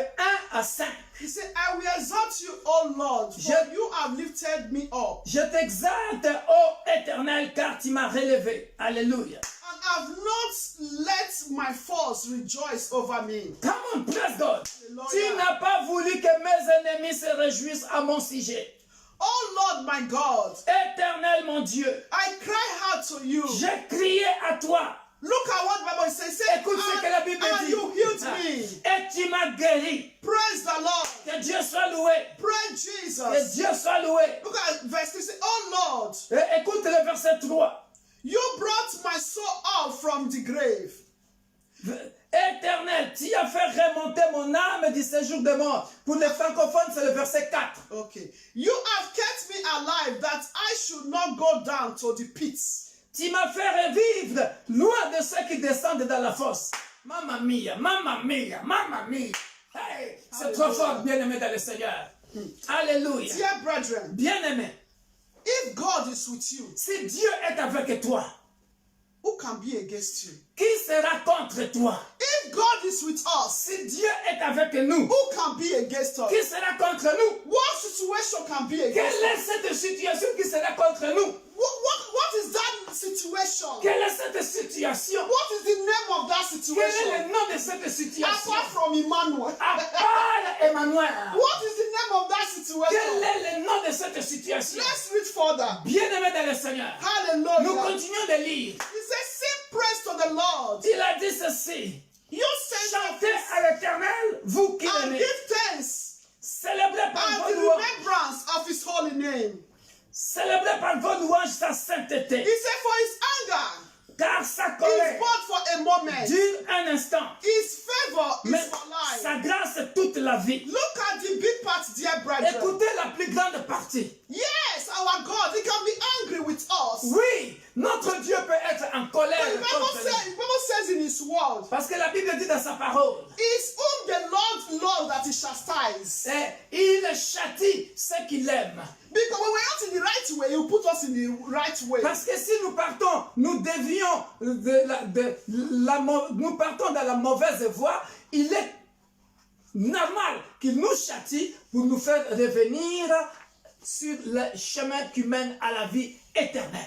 à 5. He said, I will exalt you, O Lord, for you have lifted me up, Je t'exalte, ô Éternel, car tu m'as relevé. Alléluia. and have not let my foes rejoice over me. Come on, praise God. Alléluia. Tu n'as pas voulu que mes ennemis se réjouissent à mon sujet. Oh Lord, my God, Éternel, mon Dieu, I cry out to you. j'ai crié à toi. Look at what the Bible says. Say, Écoute ce que la Bible and dit. you healed me. Et tu m'as guéri. Praise the Lord. Que Dieu soit loué. Praise Que Jesus. Dieu soit loué. Look at verse 3. Say, oh Lord, Et écoute le verset 3. you brought my soul out from the grave. Éternel, tu as fait remonter mon âme du séjour de mort. Pour les francophones, c'est le verset 4. Okay. You have kept me alive that I should not go down to the pits. Tu m'as fait revivre loin de ceux qui descendent dans la fosse. Mamma mia, mamma mia, mamma mia. Hey, c'est trop fort, bien-aimé dans le Seigneur. Alléluia. Dear brethren, Bien-aimé, if God is with you, si Dieu est avec toi, who can be against you? qui sera contre toi? If God is with us, Si Dieu est avec nous, who can be against us? qui sera contre nous? What situation can be against Quelle us? est cette situation qui sera contre nous? What is that situation? Quelle est cette situation? What is the name of that Quel est situation? le nom de cette situation? Apart from Emmanuel. À part Emmanuel. What is the name of that Quel situation? est le nom de cette situation? Let's read further. Bien-aimé dans le Seigneur, nous Hallelujah. continuons de lire. He says, sing praise to the Lord. Il a dit ceci. You sing Chantez à l'Éternel, vous qui and l'aimez. give thanks Célébrez par at vos the louanges. remembrance of his holy name. Célébrez par vos louanges sa sainteté. He said, for his anger Car sa is colère but for a moment. dure un instant. His favor Mais is for life. sa grâce est toute la vie. Look at the big part, dear brethren. Écoutez la plus grande partie. Yes, our God, he can be angry with us. Oui, notre Dieu peut être en colère But the contre nous. Bible says in his word, Parce que la Bible dit dans sa parole, it's whom the Lord loves that he chastises. il châtie ceux qui l'aiment. Because when we're not in the right way, he put us in the right way. Parce que si nous partons, nous dévions nous partons dans la mauvaise voie, il est normal qu'il nous châtie pour nous faire revenir sur le chemin qui mène à la vie éternelle.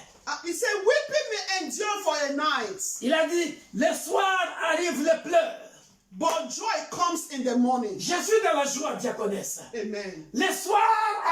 He said, weeping may endure for a night, Il a dit, le soir arrive le pleurs. but joy comes in the morning. Je suis dans la joie, diaconesse. Amen. Le soir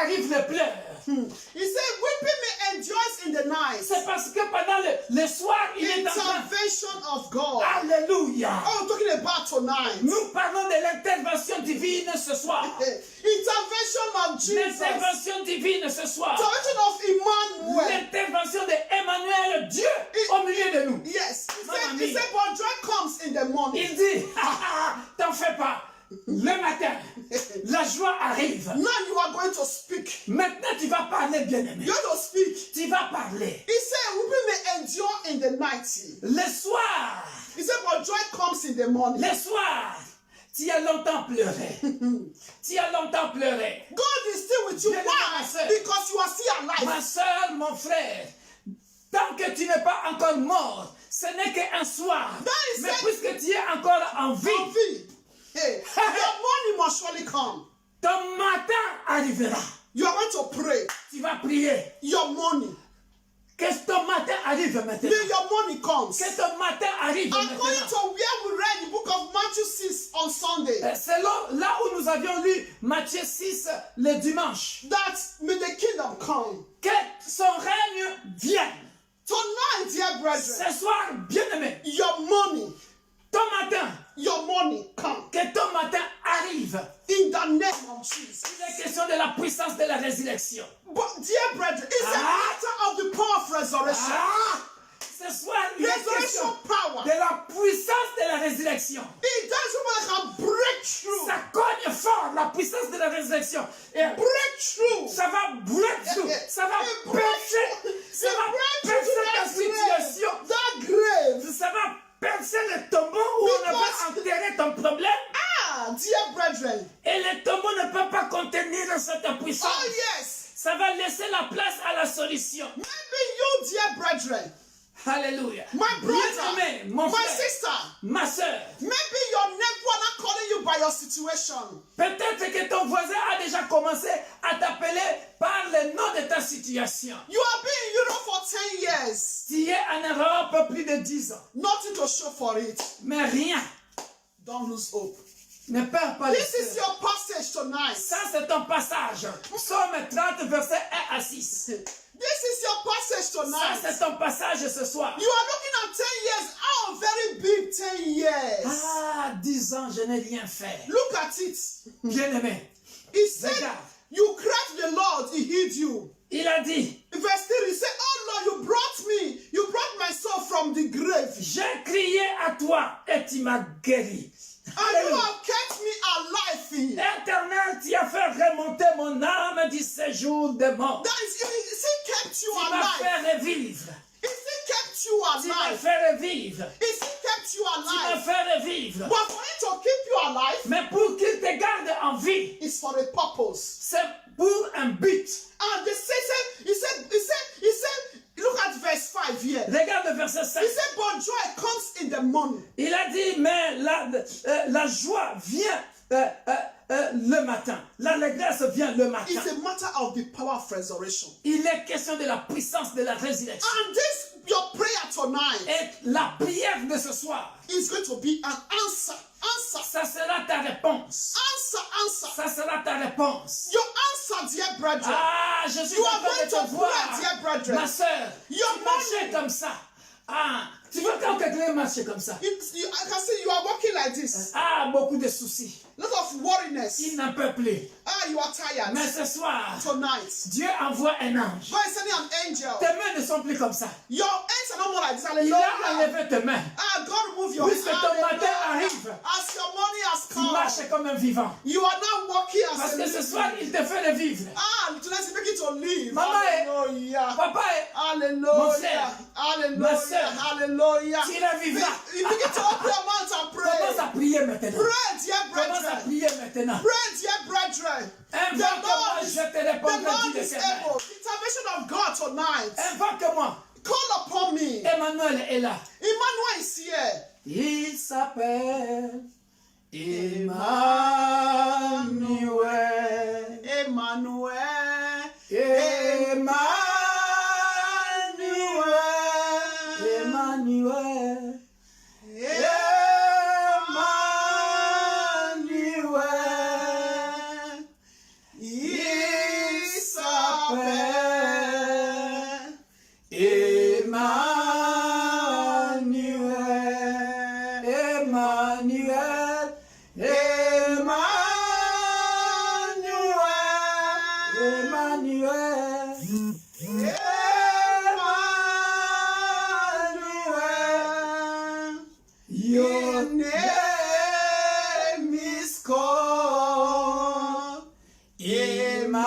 arrive le pleurs. He said, weeping may endure in the night. C'est parce que pendant le soir, il est en train. Intervention of God. Alléluia. Oh, we're talking about tonight. Nous parlons de l'intervention divine ce soir. Intervention of Jesus. L'intervention divine ce soir. Intervention of Emmanuel. L'intervention d'Emmanuel, Dieu au milieu de nous. Yes. Maman He said, but joy comes in the morning. Il dit, t'en fais pas. Le matin, la joie arrive. Now you are going to speak. Maintenant, tu vas parler, bien-aimé. You're going to speak. Tu vas parler. He said, weeping may endure in the night. Le soir, He said, but joy comes in the morning. le soir, tu as longtemps pleuré. Tu as longtemps pleuré. God is still with you. Bien, Why? ma sœur. Because you are still alive. Ma soeur, mon frère, tant que tu n'es pas encore mort, ce n'est qu'un soir. That is Mais it. puisque tu es encore en vie, Envie. Hey, your morning must surely come. ton matin arrivera. You are going to pray. Tu vas prier. Your morning. Que ton matin arrive maintenant. May your morning comes. Que ton matin arrive According maintenant. to where we read the book of Matthew 6 on Sunday, Selon là où nous avions lu Matthieu 6 le dimanche, that may the kingdom come. que son règne vienne. Tonight, dear brethren, Ce soir, bien-aimé, your morning, ton morning come. que ton matin arrive. In the name of Jesus. Il est question de la puissance de la résurrection. But dear brethren, it's a matter of the power of resurrection. Ce soir, il est question Resurrection power. de la puissance de la résurrection. It does somebody can break through. Ça cogne fort, la puissance de la résurrection. Et Break through. ça va break through. Ça va percer. Ça va percer ta situation. That grave. Ça va percer le tombeau où on avait enterré ton problème. Dear brethren. Et le tombeau ne peut pas contenir cette puissance. Oh yes. Ça va laisser la place à la solution. Maybe you, dear brethren. Alléluia. My brother. Bien-aimé, mon My frère, sister. ma soeur. Maybe your neighbor not calling you by your situation. Peut-être que ton voisin a déjà commencé à t'appeler par le nom de ta situation. You have been in Europe for 10 years. Tu es en Europe plus de 10 ans. Nothing to show for it. Mais rien. Don't lose hope. Ne perds pas This is l'espoir. your passage tonight. Ça, c'est ton passage. Psaume 30, verset 1 à 6. This is your passage Ça, tonight. c'est ton passage ce soir. You are looking at 10 years. Oh, very big 10 years. Ah, 10 ans, je n'ai rien fait. Look at it. Bien-aimé, He said, regarde. you cried to the Lord, he healed you. Il a dit, Verse 3, he said, oh Lord, you brought my soul from the grave. j'ai crié à toi et tu m'as guéri. And you have kept me alive. Éternel, tu as fait remonter mon âme du séjour des morts. That is, he still kept you Tu m'as alive. fait revivre. He still kept you Tu m'as alive. fait revivre. He still kept kept you Tu m'as alive. fait revivre. But for Him to keep you alive, Mais pour qu'il te garde en vie, it's for a purpose. c'est pour un but. And he said, look at verse 5 here. Regarde le verset 5. He said, but joy comes in the morning. Il a dit, mais la joie vient le matin. L'allégresse vient le matin. It's a matter of the power of resurrection. Il est question de la puissance de la résurrection. And this, your prayer tonight, Et la prière de ce soir, is going to be an answer. ça sera ta réponse. Answer. Ça sera ta réponse. Your answer, dear brethren. Ah, je suis You en are train de going te to voir, pray, dear brethren. ma soeur. Your Tu marchais money. comme ça. Ah, tu vois quand quelqu'un marche comme ça. I can see you are walking like this. Ah, beaucoup de soucis. Lot of worriness. Il n'en peut plus. You are tired. Mais ce soir, Tonight, Dieu envoie un ange. God is sending an angel. Tes mains ne sont plus comme ça. Your hands are no more like this. Il a Hallelujah. enlevé tes mains. God remove your hands. Puisque ton matin arrive, As your money has tu come, marches comme un vivant. you are now walking as Parce a que ce living. soir, il te fait revivre. Tonight is making to live. Maman est- Hallelujah. Papa, mon Hallelujah. frère, ma Hallelujah. sœur, Hallelujah. tu revivras. You begin to open your mouth and Commence pray. à prier maintenant. Pray, dear Commence à brethren. prier maintenant. Pray, dear brethren. Invoque-moi, je te The répondrai, Lord dit le is Seigneur. able. Intervention of God tonight. Invoque-moi. Call upon me. Emmanuel est là. Emmanuel is here. Il s'appelle Emmanuel. Emmanuel. Emmanuel. Emmanuel. Il s'appelle Emmanuel. Emmanuel. Emmanuel. Your name is called Emmanuel.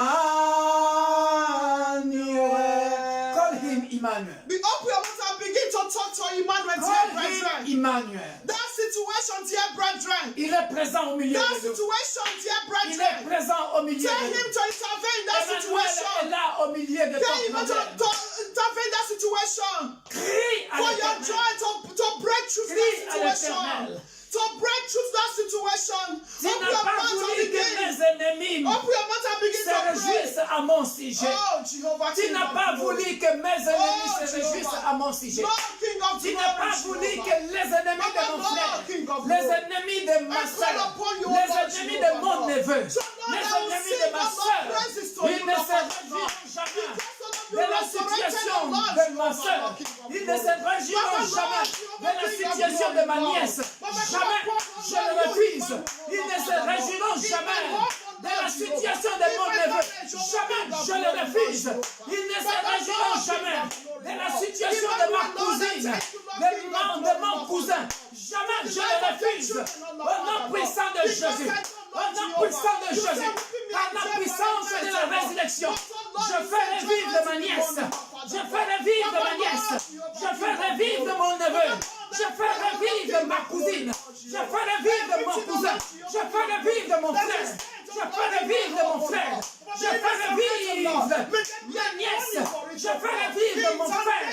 Call him Emmanuel. Be open your mouth and begin to talk to Emmanuel, dear Call brethren. him Emmanuel. That situation, dear brethren. Il est présent au milieu That de nous. situation, dear Il est brethren. présent au milieu Tell de him nous. to intervene in that Emmanuel est situation. là au milieu de Tell ton him to problème. intervene in that situation. Crie à For your l'Éternel. joy to break through Crie that à situation. l'Éternel. To break through that situation. Tu Open n'as your pas mouth voulu and que begin. mes ennemis Open your mouth and begin se to pray. réjouissent à mon sujet. Oh, Jehovah, Tu King n'as of pas glory. voulu que mes ennemis Oh, se réjouissent Jehovah. à mon sujet. Lord, King of Tu glory, n'as pas voulu Jehovah. que les ennemis de mon Lord, frère, King of les glory. ennemis de ma I call soeur, upon you, les Lord, ennemis Jehovah, de mon Lord. neveu, So, Lord, les I will ennemis sing de ma all soeur, my praises to ils you, ne Lord, se Lord. réjouiront jamais Because of de your la resurrection, situation Lord, de ma Jehovah, soeur. Lord, King of Ils ne glory. se réjouiront Baba, jamais Lord, de la King of situation glory, de ma Lord. nièce. Baba, Jamais, Lord, je le Lord, refuse. Lord, Ils ne se Lord, réjouiront Lord, jamais Lord, de la Lord, situation Lord, de mon Lord, neveu. Lord, Jamais, Lord, je le Lord, refuse. Lord, Ils ne se Baba, réjouiront Lord, jamais Lord, de la Lord, situation Lord, de ma Lord, cousine, Lord, de mon cousin. Jamais je le refuse. Au nom puissant de Jésus. Au nom puissant de Jésus. Par la puissance de la résurrection. Je fais revivre ma nièce. Je fais revivre ma nièce. Je fais revivre mon neveu. Je fais revivre ma cousine. Je fais revivre mon cousin. Je fais revivre mon frère. Je fais revivre mon frère. Je fais revivre ma nièce. Je fais revivre mon frère.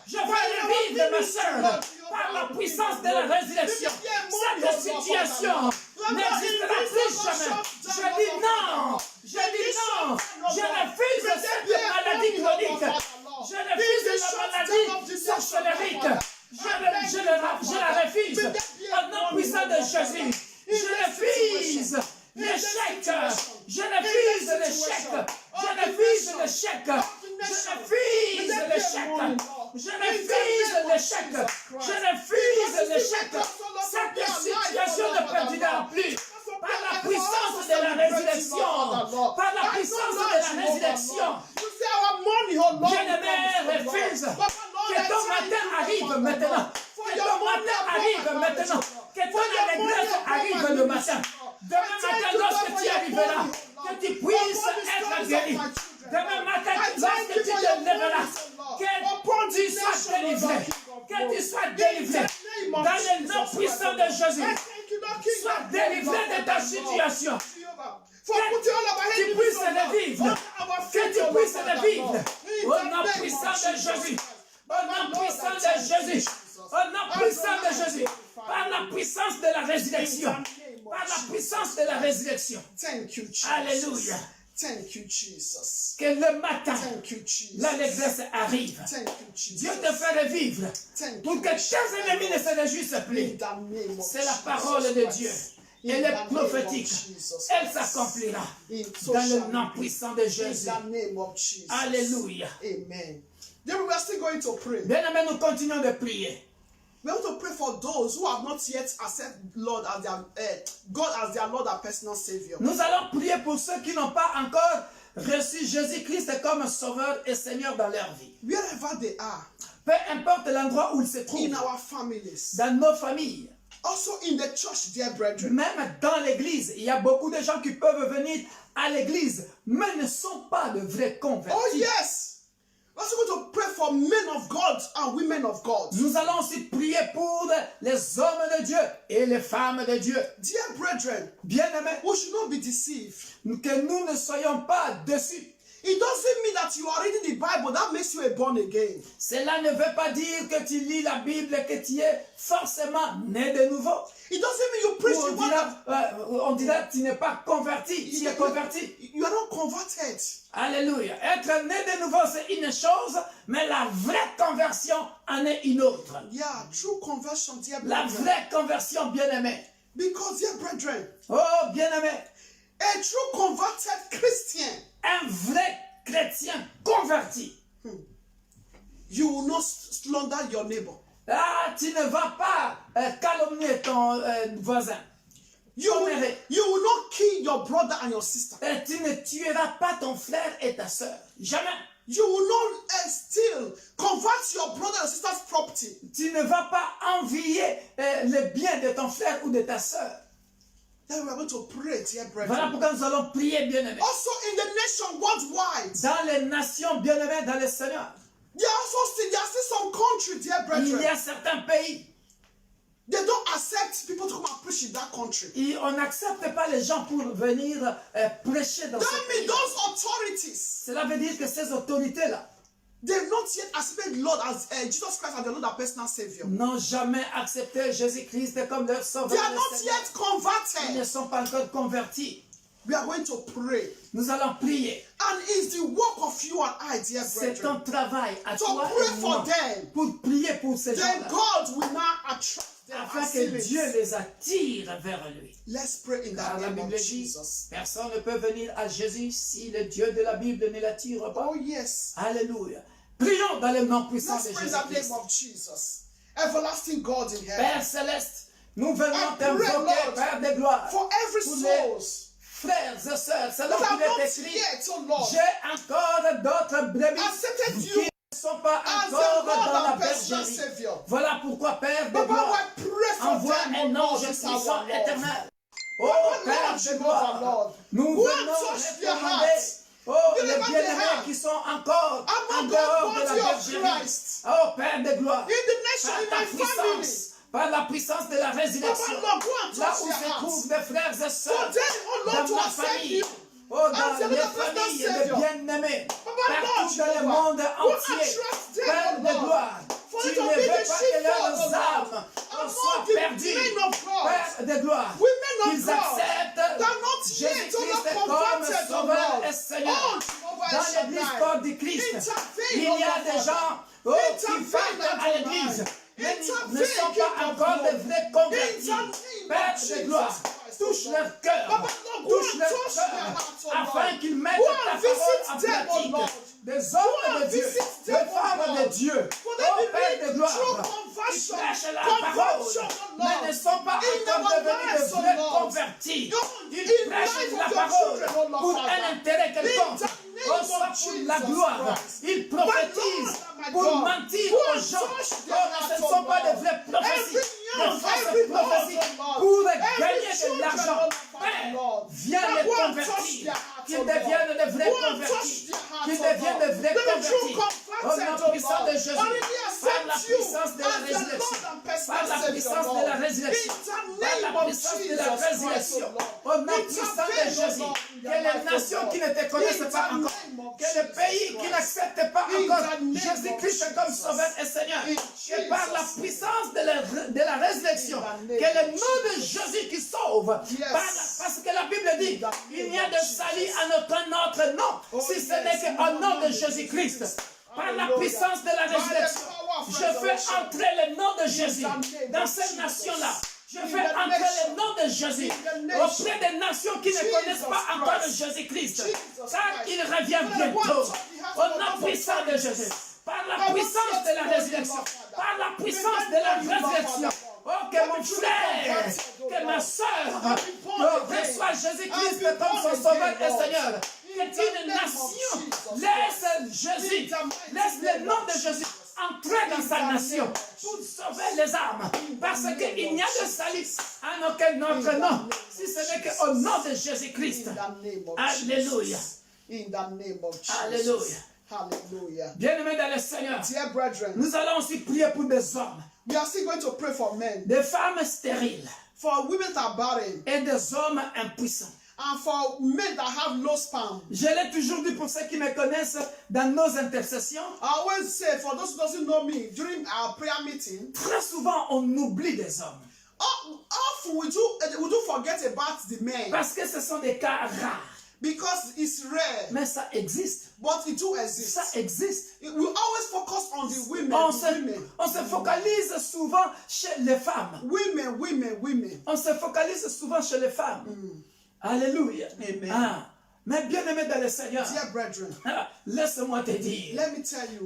Je fais revivre ma soeur. Par la puissance de la résurrection. Cette situation n'existera plus jamais. Je dis non. Je dis non. Je refuse cette maladie chronique. Je refuse la maladie sorcelérique. Je la refuse. Au nom puissant de Jésus. Je refuse l'échec. Je refuse l'échec. Je refuse l'échec. Je refuse l'échec. Je refuse l'échec. Je refuse l'échec. Cette situation ne perdurera plus. Par la puissance de la résurrection. Par la puissance de la résurrection. Bien-aimé, refuse. Que ton matin arrive maintenant. Que ton matin arrive maintenant. Que ton allégresse arrive le matin. Demain matin, lorsque tu arriveras, que tu puisses être guéri. Demain matin, lorsque tu te lèveras, que tu sois délivré. Que tu sois délivré. of Dans le Jesus nom puissant de Christ. Jésus, I thank you, Lord, King sois of délivré glory, de ta Lord, situation. Jehovah, for putting all of our Tu enemies, puisses Lord, le vivre. under our Que feet, tu Lord, puisses Father, le vivre. Lord. In Au the nom name puissant of de Jesus Jésus. Christ. Au nom puissant de Jésus. Au nom puissant de Jésus. Par la puissance de la résurrection. Par la puissance de la résurrection. Thank you, Jesus. Alléluia. Thank you, Jesus. Que le matin, Thank you, Jesus. l'allégresse arrive. Thank you, Jesus. Dieu te fait revivre. Thank Pour you, que tes ennemis ne se réjouissent in plus. the name of C'est la Jesus parole de Christ. Dieu. In Elle the est name of prophétique. Jesus Elle Christ. s'accomplira. So Dans le shall nom it be. puissant de In Jésus. the name of Jesus. Alléluia. Amen. Then we are still going to pray. Bien-aimés, nous continuons de prier. We want to pray for those who have not yet accepted Lord as their God as their Lord and personal Savior. Nous allons prier pour ceux qui n'ont pas encore reçu Jésus-Christ comme Sauveur et Seigneur dans leur vie. Wherever they are, Peu importe l'endroit où ils se trouvent, in our families, dans nos familles, also in the church, dear brethren. même dans l'église, il y a beaucoup de gens qui peuvent venir à l'église, mais ne sont pas de vrais convertis. Oh yes. We're also going to pray for men of God and women of God. Nous allons aussi prier pour les hommes de Dieu et les femmes de Dieu. Dear brethren, Bien-aimés, we should not be deceived. que nous ne soyons pas déçus. It doesn't mean that you are reading the Bible that makes you a born again. Cela ne veut pas dire que tu lis la Bible et que tu es forcément né de nouveau. It doesn't mean you preach the word. On dira tu n'es pas converti, tu es converti. You are not converted. Alléluia. Être né de nouveau, c'est une chose, mais la vraie conversion en est une autre. Yeah, true conversion, dear La brethren. vraie conversion, bien-aimé. Because, dear brethren, Oh, bien-aimé. a true converted Christian, Un vrai chrétien converti. you will not slander your neighbor. Ah, tu ne vas pas calomnier ton voisin. You will not kill your brother and your sister. Tu ne tueras pas ton frère et ta soeur. Jamais. You will not steal, convert your brother and sister's property. Tu ne vas pas envier le bien de ton frère ou de ta soeur. Then we are going to pray, dear Voilà brethren. pourquoi nous allons prier, bien-aimés. Also in the nation worldwide, Dans les nations, bien-aimés, dans le Seigneur, there are still some countries, dear il y brethren. a certains pays, They don't accept people to come and preach in that country. et on n'accepte pas les gens pour venir prêcher dans ce That means pays. those authorities, Cela veut dire que ces autorités-là they've not yet accepted Lord as Jesus Christ as their Lord and personal Savior. n'ont jamais accepté Jésus-Christ comme leur They sauveur. are et not Seigneur. yet Ils converted. ne sont pas encore convertis. We are going to pray. Nous allons prier. And it's the work of you and I, dear C'est brethren, ton travail à to toi pray et for moi them. pour prier pour ces Then gens-là. God will now attract them Afin and que seal it. Dieu les attire vers lui. Let's pray in Car the la name of Bible dit, Jesus. personne ne peut venir à Jésus si le Dieu de la Bible ne l'attire pas. Oh yes. Alléluia. Prions dans le nom puissant Let's de pray in the Jésus-Christ. name of Jesus. Everlasting God in heaven. Père céleste, nous venons I pray, t'invoquer, Lord, Père de gloire, For every pour les souls frères et sœurs, selon that have qu'il not est écrit, yet, oh Lord, j'ai encore d'autres brebis accepted qui you ne sont pas as their encore Lord dans la and personal bergerie. Savior. Voilà pourquoi, Père de Papa, gloire, I pray for envoie them, un oh Lord, ange this puissant hour, Lord. éternel. Oh Papa, Père Lord, de Jehovah, gloire, Lord. nous Who venons have touched their recommander, hearts? oh, les Deliver their bien-aimés heart. qui sont encore en Among dehors the de la body of bergerie. Christ. Oh Père de gloire, In the nation, par in ta my family. puissance, par la puissance de la résurrection, Papa, Lord, go and là touch où their se hearts. trouvent des frères et For sœurs, them, oh Lord, dans to ma accept famille, you. oh, as dans their les Lord and personal familles de Savior. bien-aimés, Papa, partout Lord, dans le Jehovah, monde who entier, attracts them, Père oh de Lord, gloire, for tu it to ne be veux the pas que sheepfold, leurs oh Lord, âmes among soient the perdues, men of God, Père de gloire, women of qu'ils God, acceptent that not yet, Jésus-Christ oh Lord, comme converted, oh Sauveur Lord. et Seigneur. Oh, Jehovah Dans El l'église Shaddai. corps du Christ, Intervene, il y oh a Lord, des Father. gens qui Intervene, partent à l'église, Adonai. mais ne Intervene, sont King pas of encore de glory. vrais convertis. In the name Père of de Jesus gloire, Christ, touche oh leur Lord. cœur, Papa, Lord, go touche and leur touch cœur, their hearts, oh afin Lord. qu'ils mettent Go ta and parole visit en them, oh pratique. Lord. Des hommes and de Dieu, visit des them, oh femmes Lord. de Dieu, For oh them to Père be de gloire, true qui conversion, prêchent la parole, conversion, oh mais Lord. ne sont pas In encore our devenus lives, de oh vrais Lord. convertis. In Ils life prêchent of la your parole children, oh Lord, pour Father. un intérêt quelconque, In the name oh, of soit pour la Jesus gloire. Christ. Ils prophétisent my pour God, mentir go aux and gens. touch Oh, their mais ce hearts, ne sont oh pas de Lord. vraies prophéties, Every de young, fausses every prophéties Lord, oh Lord. pour Every gagner de children, l'argent. oh Lord, Père, Lord. viens Now les go and touch convertir, their hearts, qu'ils oh Lord. deviennent de vrais Go and touch convertis, their hearts, qu'ils oh deviennent de Lord. vrais The true convertis. nom puissant de Jésus. Already Par la accept you puissance de la as the résurrection. Lord and Par personal la Savior, puissance de Lord. la résurrection. In the Par la name of puissance de la Jesus Christ, résurrection. O Au Lord. nom puissant de Jésus. Que les nations qui ne te connaissent pas encore, que les pays qui n'acceptent pas encore Jésus-Christ comme Sauveur et Seigneur, que par la puissance de la résurrection, que le nom de Jésus qui sauve, parce que la Bible dit, il n'y a de salut en aucun autre nom, si ce n'est qu'au nom de Jésus-Christ. Par la puissance de la résurrection, je fais entrer le nom de Jésus dans cette nation-là. Je fais entrer le nom de Jésus auprès des nations qui ne connaissent pas encore Jésus-Christ. Car il revient bientôt. Au nom puissant de Jésus. Par la puissance de la résurrection. Par la puissance de la résurrection. Oh, que mon frère, que ma soeur reçoit Jésus-Christ comme son Sauveur et Seigneur. Que une nation laisse Jésus, laisse le nom de Jésus entrer dans sa nation pour sauver les âmes. Parce qu'il n'y a de salut en aucun autre nom, si ce n'est qu'au nom de Jésus-Christ. Alléluia. Alléluia. Hallelujah. Bien-aimés dans le Seigneur, Dear brethren, nous allons aussi prier pour des hommes, we are still going to pray for men, des femmes stériles for women that are barren, et des hommes impuissants. and for men that have low sperm. Je l'ai toujours dit pour ceux qui me connaissent dans nos intercessions. I always say, for those who doesn't know me, during our prayer meeting, Très souvent, on oublie des hommes. often we do forget about the men Parce que ce sont des cas rares. because it's rare, Mais ça existe. but it do exist. Ça existe. We always focus on the women, On the se, women, on se focalise souvent chez les femmes. women. On se focalise souvent chez les femmes. Alléluia. Amen. Ah. Mais bien aimé dans le Seigneur, Dear brethren, laisse-moi te dire. let me tell you,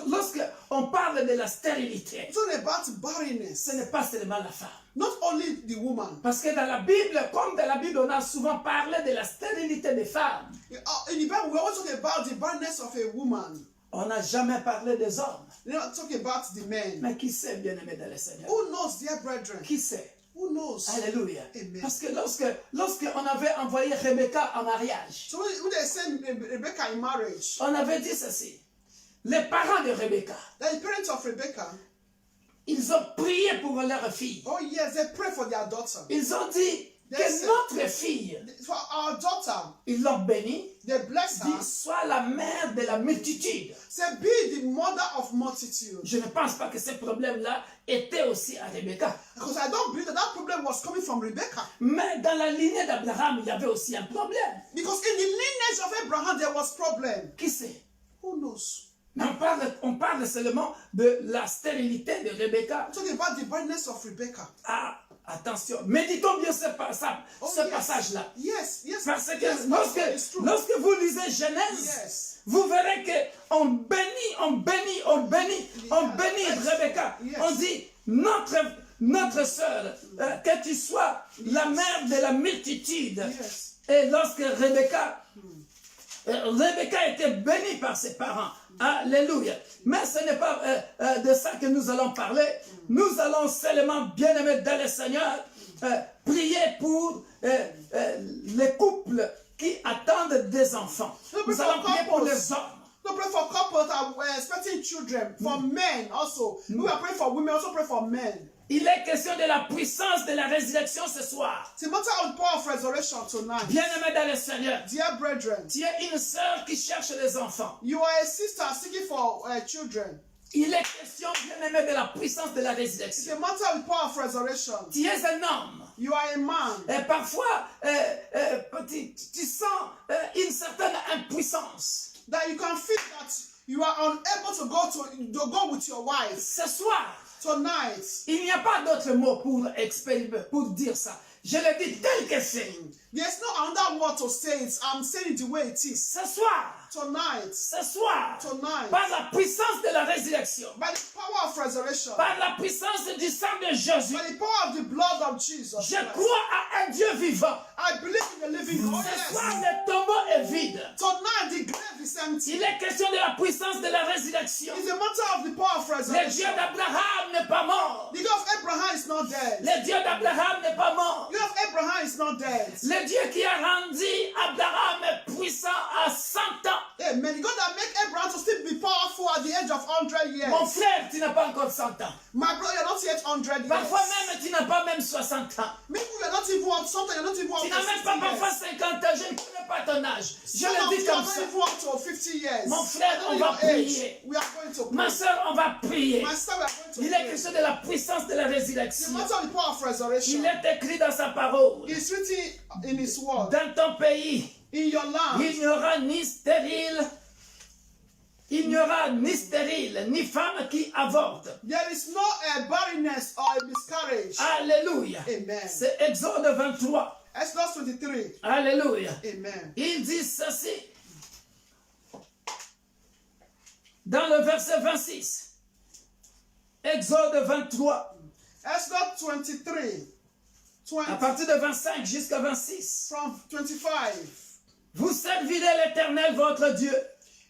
Lorsque on parle de la stérilité, it's not about barrenness, ce n'est pas seulement la femme. not only the woman. Parce que dans la Bible, comme dans la Bible, on a souvent parlé de la stérilité des femmes. In the Bible, we always talk about the barrenness of a woman. On n'a jamais parlé des hommes. We're not talking about the men. Mais qui sait, bien aimé dans le Seigneur? Who knows, dear brethren? Qui sait? Who knows? Alléluia. Amen. Parce que lorsque on avait envoyé Rebecca en mariage, So when they send Rebecca in marriage, on avait dit ceci. Les parents de Rebecca, the parents of Rebecca, ils ont prié pour leur fille. oh yes, they pray for their daughter. Ils ont dit que notre fille, For our daughter, ils l'ont bénie, they bless her. dit soit la mère de la multitude. Say, be the mother of multitude. Je ne pense pas que ce problème-là était aussi à Rebecca. Because I don't believe that problem was coming from Rebecca. Mais dans la lignée d'Abraham, il y avait aussi un problème. Because in the lineage of Abraham, there was problem. Qui sait? Who knows? Mais on parle seulement de la stérilité de Rebecca. I'm talking about the barrenness of Rebecca. Ah, attention, méditons bien ce Yes. passage-là. Yes. Parce que Yes, it's true. lorsque vous lisez Genèse, Yes. vous verrez qu'on bénit Yes. Rebecca. Yes. On dit, notre sœur, que tu sois la mère de la multitude. Yes. Et lorsque Rebecca était bénie par ses parents. Alléluia. Mais ce n'est pas de ça que nous allons parler. Nous allons seulement, bien aimés dans le Seigneur, prier pour les couples qui attendent des enfants. Nous allons prier pour les hommes. We pray for couples that were expecting children, for men also. We are praying for women, also pray for men. Il est question de la puissance de la résurrection ce soir. It's a matter of the power of resurrection tonight. Bien aimés dans le Seigneur, Dear brethren, tu es une sœur qui cherche des enfants. you are a sister seeking for children. Il est question, bien aimé, de la puissance de la It's résurrection. a matter of the power of resurrection. Tu es un homme. You are a man. Et parfois, tu sens une certaine impuissance. That you can feel that you are unable to go with your wife. Ce soir, Tonight, il n'y a pas d'autre mot pour dire ça. Je le dis tel que c'est. there's no another word to say it. I'm saying it the way it is. Ce soir, Tonight, par la puissance de la résurrection, by the power of resurrection, par la puissance du sang de Jésus, by the power of the blood of Jesus je Christ, crois à un Dieu vivant. I believe in the living God. Ce soir, Yes. le tombeau est vide. Tonight, the grave is empty. Il est question de la puissance de la résurrection. It's a matter of the power of Le resurrection. Dieu d'Abraham n'est pas mort. The God of Abraham is not dead. Le Dieu d'Abraham n'est pas mort. The God of Abraham is not dead. Le Dieu qui a rendu Abraham puissant à 100 ans. Amen. God that make Abraham to still be powerful at the age of 100 years. Mon frère, tu n'as pas encore 100 ans. My brother, you're not yet 100 years. Parfois même, tu n'as pas même 60 ans. Maybe you're not even on something, you're not even Tu on n'as même 50 pas years. parfois 50 ans. Je ne connais pas ton âge. Je Some le of dis you comme are not ça. even up to 50 years. Mon frère, I don't on know va your age. prier. We are going to Ma pray. soeur, on va prier. My sister, we are going to Il est pray. question de la puissance de la The résurrection. matter of the power of resurrection. Il est écrit dans sa parole. It's written in His word. Dans ton pays, In your land. il n'y aura ni stérile, ni femme qui avorte. There is no barrenness or a miscarriage. Alléluia. Amen. C'est Exode 23. Exodus 23. Alléluia. Amen. Il dit ceci dans le verset 26. Exode 23. Exodus 23. À partir de 25 jusqu'à 26. From 25. Vous servirez l'Éternel votre Dieu,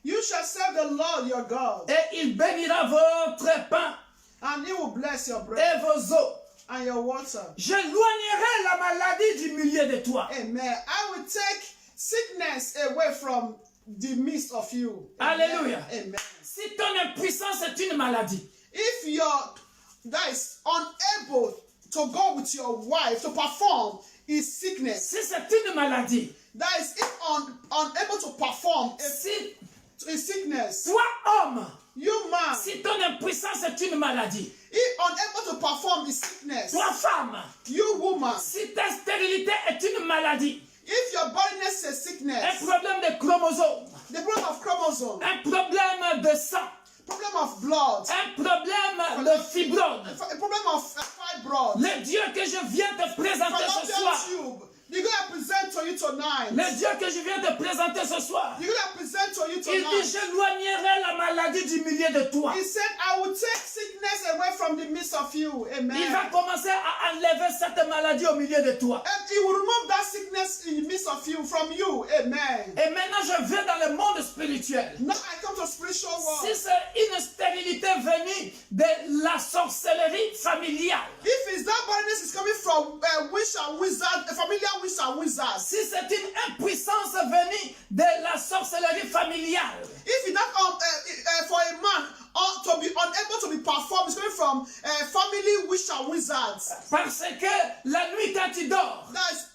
You shall serve the Lord your God, et il bénira votre pain and He will bless your bread et vos eaux. and your water. J'éloignerai la maladie du milieu de toi. Amen. I will take sickness away from the midst of you. Amen. Alléluia. Amen. Si ton impuissance est une maladie, If you're guys unable to go with your wife to perform is sickness. si c'est une maladie, That is if unable to perform si a sickness. toi homme, You man, si ton impuissance est une maladie, if unable to perform is sickness. toi femme, You woman, si ta stérilité est une maladie, if your barrenness is un sickness, problème de chromosomes, the problem of chromosome, un problème de sang, problem of blood, un problème de fibrome, a problem of fibroid, le Dieu que je viens te présenter ce soir, fallopian tube. You're gonna present to you tonight. le Dieu que je viens te présenter ce soir, You're gonna present to you il dit tonight. j'éloignerai la maladie du milieu de toi. He said, I will take sickness away from the midst of you. Amen. Il va commencer à enlever cette maladie au milieu de toi. And he will remove that sickness in the midst of you from you. Amen. Et maintenant, je vais dans le monde spirituel. Now I come to spiritual Si world. c'est une stérilité venue de la sorcellerie familiale, If is that barrenness is coming from witch and wizard, a familiar witch and wizard. si c'est une impuissance venue de la sorcellerie familiale, If it's not for a man to be unable to be performed, it's coming from family witch and wizards. parce que la nuit quand tu dors, That's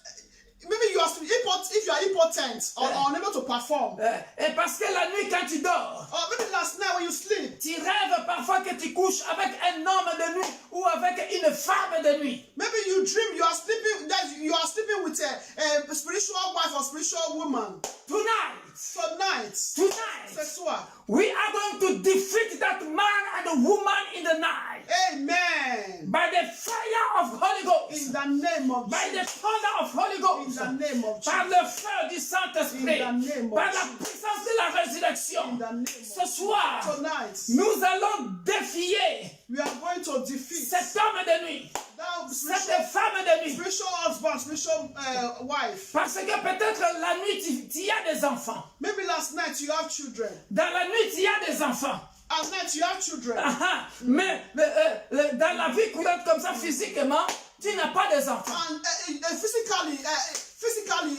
maybe you are if you are impotent or unable to perform. et parce que la nuit quand tu dors, Or maybe last night when you sleep, tu rêves parfois que tu couches avec un homme de nuit ou avec une femme de nuit. maybe you dream you are sleeping with a spiritual wife or spiritual woman. Tonight, Ce soir. we are going to defeat that man and woman in the night Amen. by the fire of Holy Ghost, In the name of by the Jesus. thunder of Holy In Ghost, the name of par Jesus. le feu du Saint-Esprit, In the name of par la Jesus. puissance de la résurrection. In the name Ce of soir, Tonight, nous allons défier we are going to defeat cet homme de nuit, that cette femme de nuit. spiritual husband, spiritual wife. Parce que peut-être la nuit, tu y as des enfants. Maybe last night you have children. Dans la nuit, il y a des enfants. At night you have children. Mais dans la vie courante comme ça, physiquement, tu n'as pas des enfants. And physically,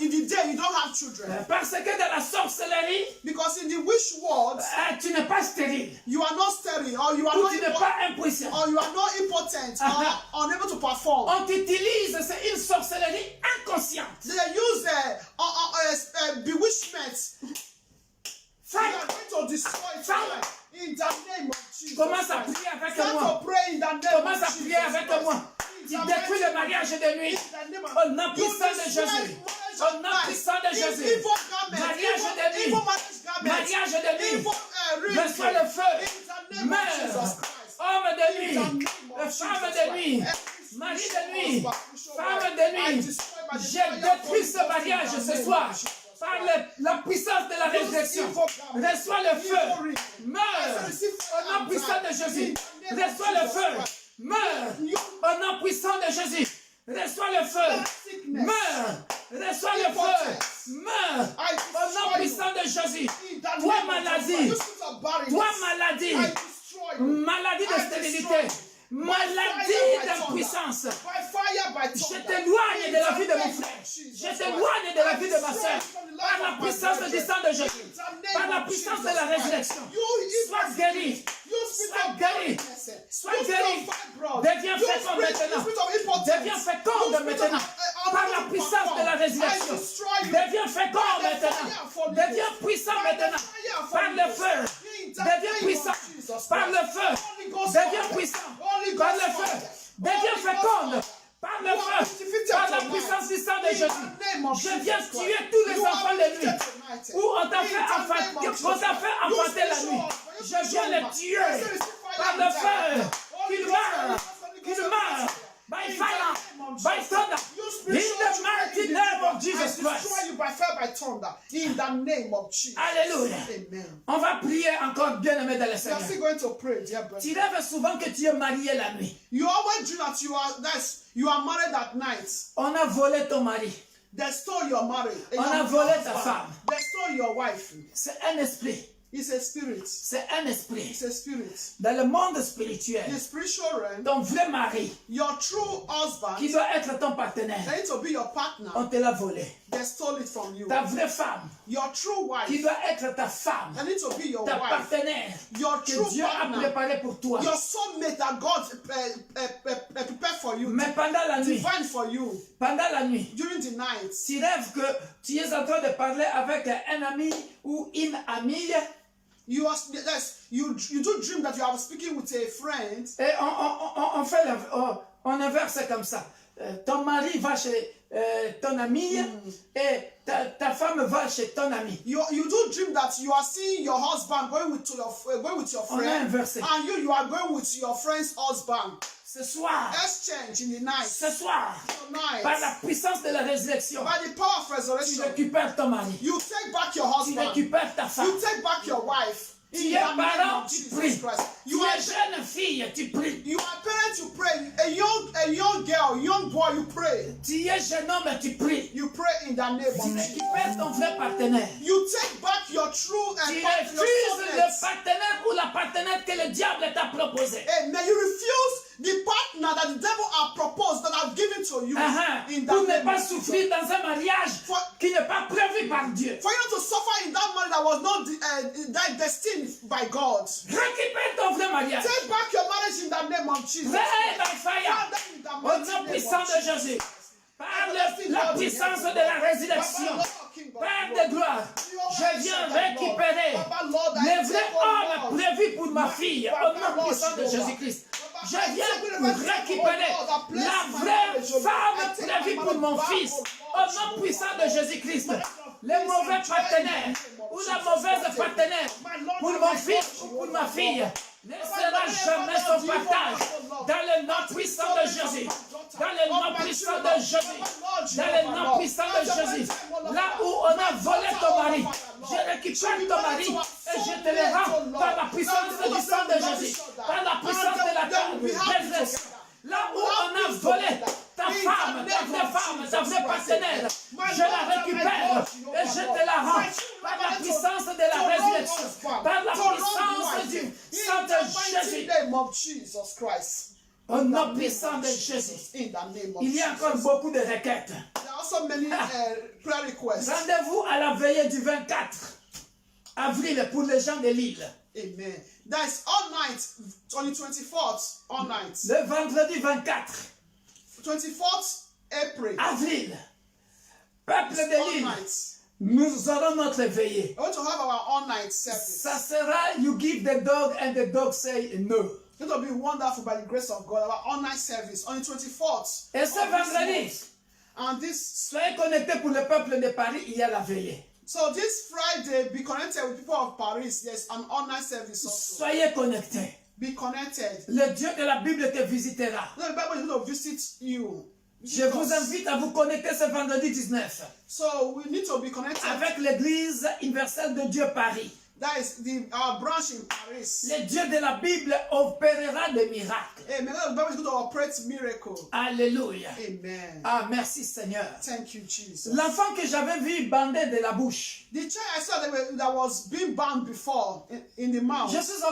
in the day you don't have children. Parce que dans la sorcellerie, Because in the witch world, tu n'es pas stérile. you are not sterile, or you are Ou not tu n'es pas impuissant. or you are not impotent, or unable to perform. On t'utilise, c'est une sorcellerie inconsciente. They use bewitchment. They Fire. are going to destroy it tonight. In the name of Jesus. Commence à Christ. prier avec Start moi. to pray in the name Commence of à prier Jesus avec Christ. moi. Tu détruis le mariage de nuit. Au nom puissant de Jésus. Au nom puissant de Jésus. Mariage de nuit. Mariage de nuit. Reçois le feu. Meurs. Homme de nuit. Femme de nuit. Mari de nuit. Femme de nuit. Je détruis ce mariage ce soir. Par la puissance de la résurrection. Reçois le feu. Meurs. Au nom puissant de Jésus. Reçois le feu. Meurs. Au nom puissant de Jésus. Reçois le feu. Meurs. Reçois le feu. Meurs. Au nom puissant de Jésus. Toi maladie. Toi maladie. Maladie de stérilité. Maladie d'impuissance. Je t'éloigne de la vie de mon frère. Je t'éloigne de la vie de ma soeur. Par la puissance du sang de Jésus. Par la puissance de la résurrection. Sois guéri. Sois guéri. Sois guéri. Deviens fécond maintenant. Deviens féconde maintenant. Par la puissance de la résurrection. Deviens fécond maintenant. Deviens puissant maintenant. Par le feu. Deviens puissant. Par le feu. Deviens puissant. Par le feu. Deviens féconde. Par le feu, par la puissance du sang de Jésus, je viens tuer tous les enfants de nuit. Où on t'a fait enfanter la nuit. Je viens les tuer par le feu. Qu'ils meurent. Qu'ils meurent. By fire, by thunder, in the mighty name of Jesus Christ. In the name of Jesus. Alléluia. Amen. On va prier encore, bien-aimé dans le We are Seigneur. still going to pray, dear brother. Tu rêves souvent que tu es marié la nuit. You always dream that you are married at night. On a volé ton mari. They stole your marriage. On a volé ta femme. They stole your wife. C'est un esprit. It's a spirit. C'est un esprit. It's a spirit. Dans le monde spirituel, The spiritual realm, ton vrai mari, your true husband, qui doit être ton partenaire, they need to be your partner. on te l'a volé. They stole it from you. Ta vraie femme, Your true wife, qui doit être ta femme, they need to be your ta wife. partenaire, Your que true Dieu a partner. préparé pour toi. Your soulmate that God prepared for you. Mais pendant la nuit, Divine for you. pendant la nuit, During the night. tu rêves que tu es en train de parler avec un ami ou une amie You do dream that you are speaking with a friend. et on inverse comme ça. Ton mari va chez ton ami et ta femme va chez ton ami. You do dream that you are seeing your husband going with your On a friend, inversé. and you are going with your friend's husband. Ce soir, Exchange in the night. ce soir, Tonight, par la puissance de la résurrection, by the power of tu resurrection, récupères ton mari. you take back your Tu husband. récupères ta femme. You take back your wife. Tu In es the name parent, of tu Jesus pries. Christ. Tu es jeune fille, tu pries. You are parent, you pray. A young girl, young boy, you pray. Tu es jeune homme, tu pries. You pray in the name Tu of Jesus. récupères ton vrai partenaire. You take back your true Tu and your refuses le soulmate. partenaire ou la partenaire que le diable t'a proposé. Amen. You refuse the partner that the devil have proposed, that I've given to you. In Pour that ne name pas of Jesus. souffrir dans un mariage qui n'est pas prévu par Dieu. For you to suffer in that marriage that was not destined by God. Récupère ton vrai mariage. Take back your marriage in the name of Jesus. Pray by fire. Father, in the Au mighty nom name puissant of de Jesus. Jésus. Par la puissance de la résurrection. Père de gloire, je viens récupérer les vrais hommes prévus pour ma fille au nom puissant de Jésus-Christ. Je viens récupérer la vraie femme prévue pour mon fils au nom puissant de Jésus-Christ. Les mauvais partenaires ou la mauvaise partenaire pour mon fils ou pour ma fille ne sera jamais son partage dans le nom puissant de Jésus. Dans le nom puissant de Jésus. Dans le nom puissant de Jésus. Là où on a volé ton mari, je récupère ton mari et je te le rends par la puissance du sang de Jésus. Par la puissance de la résurrection. Là où on a volé ta femme, ta vraie femme, ta vraie partenaire, je la récupère et je te la rends par la puissance de la résurrection, par la puissance du sang de Jésus. Au nom puissant de Jésus. Il y a encore beaucoup de requêtes. There are also many prayer requests. Rendez-vous à la veillée du 24 avril pour les gens de l'île. Amen. That is all night, on the 24th, all night. Le vendredi 24 24th April. avril, peuple de All l'île, night. nous aurons notre veillée. I want to have our all night service. Ça sera, you give the dog and the dog say no. It will be wonderful by the grace of God. Our all night service on the 24th. Et ce vendredi, And this, soyez connectés pour le peuple de Paris, il y a la veillée. so this Friday, be connected with people of Paris. There's an all night service also. Soyez connectés. Be connected. Le Dieu de la Bible te visitera. The Bible is going to visit you. Je vous invite à vous connecter ce vendredi 19 So we need to be connected. avec l'église universelle de Dieu Paris. That is our branch in Paris. Le Dieu de la Bible opérera des miracles. Amen. The Bible is going to operate miracle. Alléluia. Amen. Ah, merci Seigneur. Thank you, Jesus. L'enfant que j'avais vu bandé de la bouche. The child I saw that was being bound before in the mouth. Je suis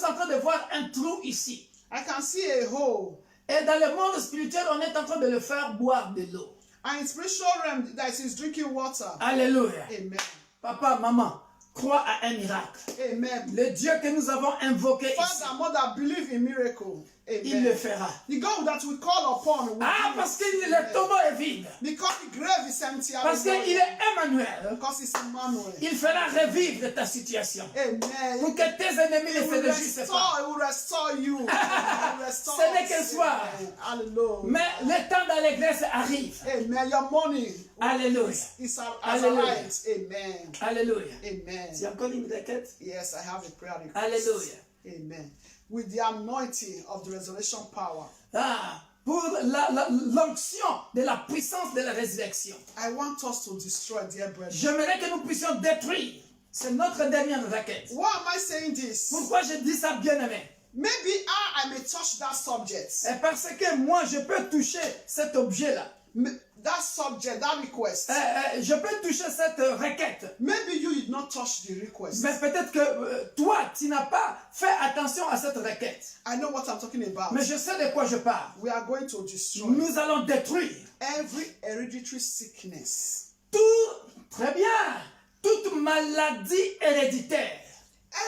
en train de voir un trou ici. I can see a hole. Et dans le monde spirituel, on est en train de le faire boire de l'eau. And in spiritual realm, that is drinking water. Alléluia. Amen. Papa, maman, croit à un miracle. Amen. Le Dieu que nous avons invoqué ici, Father, mother, believe in miracle. il le Amen. fera. The God that we call upon will Ah, do parce it. que le tombeau est vide. Because the grave is empty. Parce qu'il est Emmanuel. Because it's Emmanuel. Il fera revivre ta situation. Amen. Pour que tes ennemis ne It se will réjouissent pas. restore, it will restore you. It will restore Ce n'est us. qu'un soir. Amen. Hallelujah. Mais le temps dans l'église arrive. Amen. Your money Alléluia. is has Hallelujah. arrived. Amen. Alléluia. Amen. Tu as encore une requête? Yes, I have a prayer request. Alléluia. Amen. With the anointing of the resurrection power, Ah, pour l'onction de la puissance de la résurrection. I want us to destroy, dear brethren. J'aimerais que nous puissions détruire. C'est notre dernière requête. Why am I saying this? Pourquoi je dis ça, bien-aimé? Maybe I may touch that subject. Parce que moi, je peux toucher cet objet-là. That subject, that request. Je peux toucher cette requête. Maybe you did not touch the request. Mais peut-être que toi, tu n'as pas fait attention à cette requête. I know what I'm talking about. Mais je sais de quoi je parle. We are going to destroy Nous allons détruire every hereditary sickness. très bien, toute maladie héréditaire.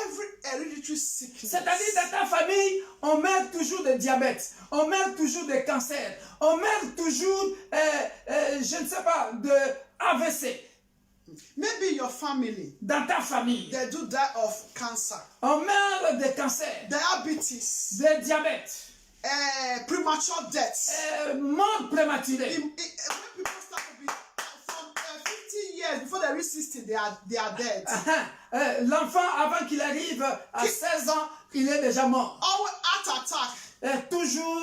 Every hereditary sickness. C'est-à-dire dans ta famille, on meurt toujours de diabète, on meurt toujours de cancer, on meurt toujours, je ne sais pas, de AVC. Maybe your family, Dans ta famille, they do die of cancer, on meurt de cancer, diabetes, de diabète, premature death. mort prématurée. When people start to be from 50 years before they reach 60, they are dead. L'enfant, avant qu'il arrive à 16 ans, il est déjà mort. Always heart attack, Toujours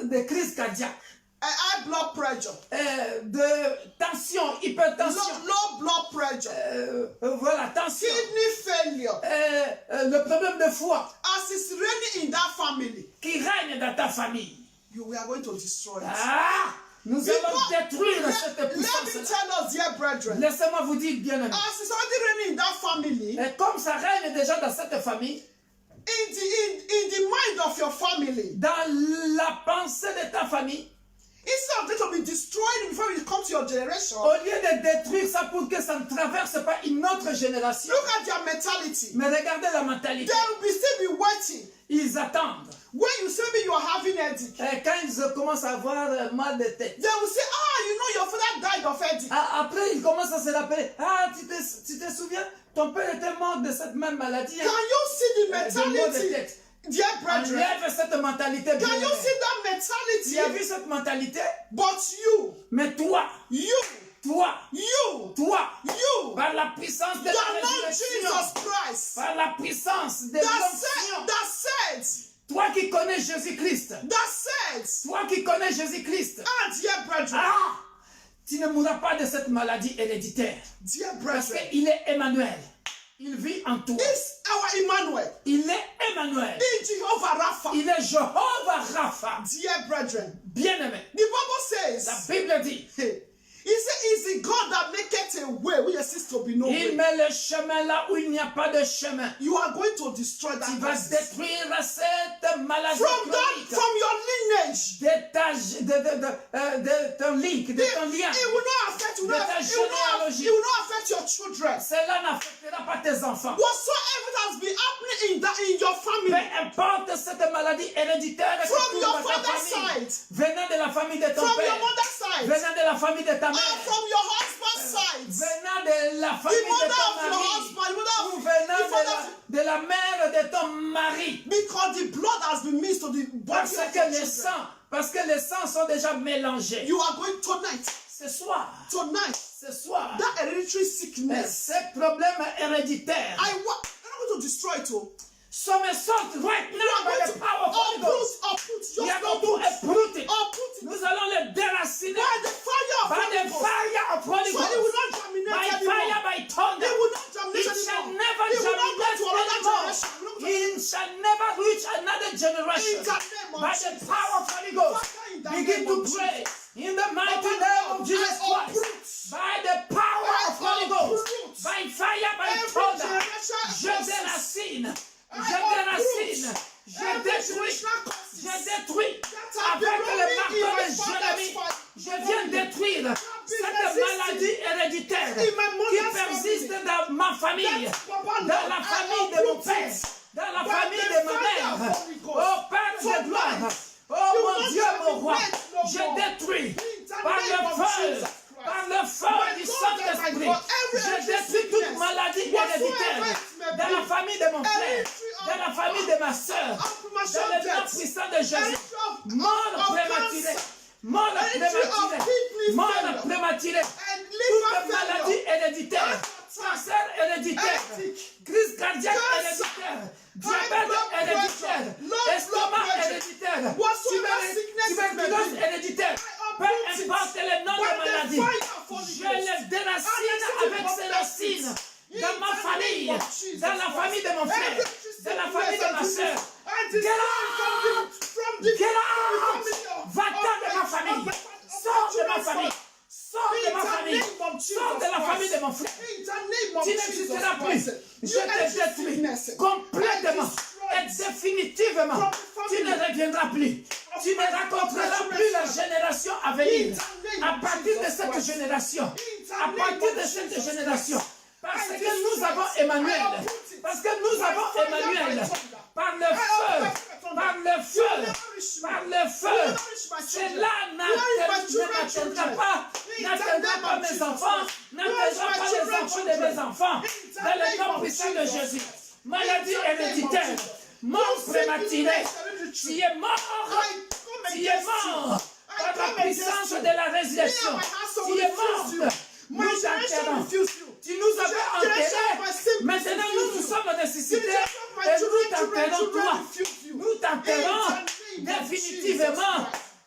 des crises cardiaques, high blood pressure, de tension, hypertension. low blood pressure, Voilà, tension. kidney failure. Le problème de foie As it's raining in that family, qui règne dans ta famille. we are going to destroy it. Ah, nous allons détruire cette Let me puissance-là. tell us, dear brethren, Laissez-moi vous dire, bien-aimé. as it's already raining in that family, Et comme ça règne déjà dans cette famille, in the mind of your family, dans la pensée de ta famille, instead of them to be destroyed before it comes to your generation, au lieu de détruire ça pour que ça ne traverse pas une autre génération, look at their mentality. mais regardez la mentalité. They will still be waiting. Ils attendent. When you say maybe you are having headache, Et quand ils commencent à avoir mal de tête, they will say, you know your father died of headache. après ils commencent à se rappeler, tu te souviens, ton père était mort de cette même maladie. Can you see the de maux de mentality? tête. Dear brethren, Enlève cette mentalité. can you bien-aimé. see that Tu as mentality? vu cette mentalité? But you, Mais toi, you, par la puissance de the la Lord résurrection, Jesus Christ, par la puissance de that l'onction, said, toi qui connais Jésus-Christ, that toi qui connais Jésus-Christ, dear brethren, tu ne mourras pas de cette maladie héréditaire. dear Parce brethren, qu'il est Emmanuel. Il vit en toi. is our Emmanuel, Il est Emmanuel. in Jehovah Rapha. Il est Jehovah Rapha. Dear brethren, Bien-aimé. the Bible La says, Bible dit, he said, is the God that maketh a way where there seems to be no il way. met le chemin là où il n'y a pas de chemin. You are going to destroy Tu that vas disease. détruire cette maladie chronique From your lineage. de ton link, de ton lien. It will not affect you. De ta généalogie. It will not affect your children. Cela n'affectera pas tes enfants. Whatsoever that has been happening in your Peu family, importe cette maladie héréditaire que from tu your as dans ta father's famille, side, venant de la famille de ton from your père, mother's side, venant de la famille de ta or mère, from your husband's side, venant de la the famille de mother ton of your mari, husband, the mother ou of venant the father of, de la mère de ton mari. because the blood has been mixed to the body Parce of que your les children. sangs, parce que les sangs sont déjà mélangés. You are going tonight, Ce soir, tonight, that hereditary sickness. ce problème héréditaire, I'm not going to destroy it. some sort right now by the power of Holy Ghost. We are going to uproot it. Nous allons le déraciner By the fire of by Holy the Ghost. fire of Holy So it will Ghost. not germinate By anymore. fire, by thunder. It will not germinate It shall anymore. never It will not go germinate to another anymore. generation. It shall never reach another generation. In the name of By the Jesus. power of Holy Ghost. Father, in the Begin name to of pray Jesus. in the mighty Father, name of I Jesus Christ. uproot. By the power I of Holy Ghost. uproot. By fire, by Every thunder. generation Je curses. déracine. I Je déracine. uproot. Je Every détruis. generational curses. Je détruis. That have been Avec le rolling in marteau my de father's Jérémie. family. Je viens détruire cette maladie héréditaire In my qui mother's persiste family. dans ma ma famille, dans la famille de mon père, dans la famille de ma mère. Oh Père de gloire, oh mon Dieu, mon roi, je détruis par le feu du Saint-Esprit, je détruis toute maladie héréditaire dans la famille de mon frère, dans la famille de ma soeur, dans le nom puissant de Jésus. Mort prématurée, mort prématurée, mort prématurée, toute maladie héréditaire, cancer héréditaire, crise cardiaque héréditaire, diabète héréditaire, estomac héréditaire, tuberculose héréditaire, peu importe le nom de maladie, je les déracine avec ces racines dans ma famille, dans la famille de mon frère, dans la famille de ma soeur. Get out! Get out! Va-t'en de ma famille! Sors de ma famille! Sors de ma famille! Sors de la famille de mon frère! Tu n'existeras plus! Je te détruis complètement et définitivement! Tu ne reviendras plus! Tu ne raconteras plus la génération à venir! À partir de cette génération! À partir de cette génération! Parce que nous avons Emmanuel! Parce que nous avons Emmanuel! Par le feu, par le feu, par le feu. Cela n'atteindra pas mes enfants, n'atteindra pas les enfants de mes enfants. Dans le nom puissant de Jésus. Maladie héréditaire, mort prématurée. Tu es mort, tu es mort. Par la puissance de la résurrection. Tu es mort. Nous t'enterrons. Tu nous avais enterrés. Maintenant, nous sommes ressuscités. Et nous t'enterrons, toi. Nous t'enterrons définitivement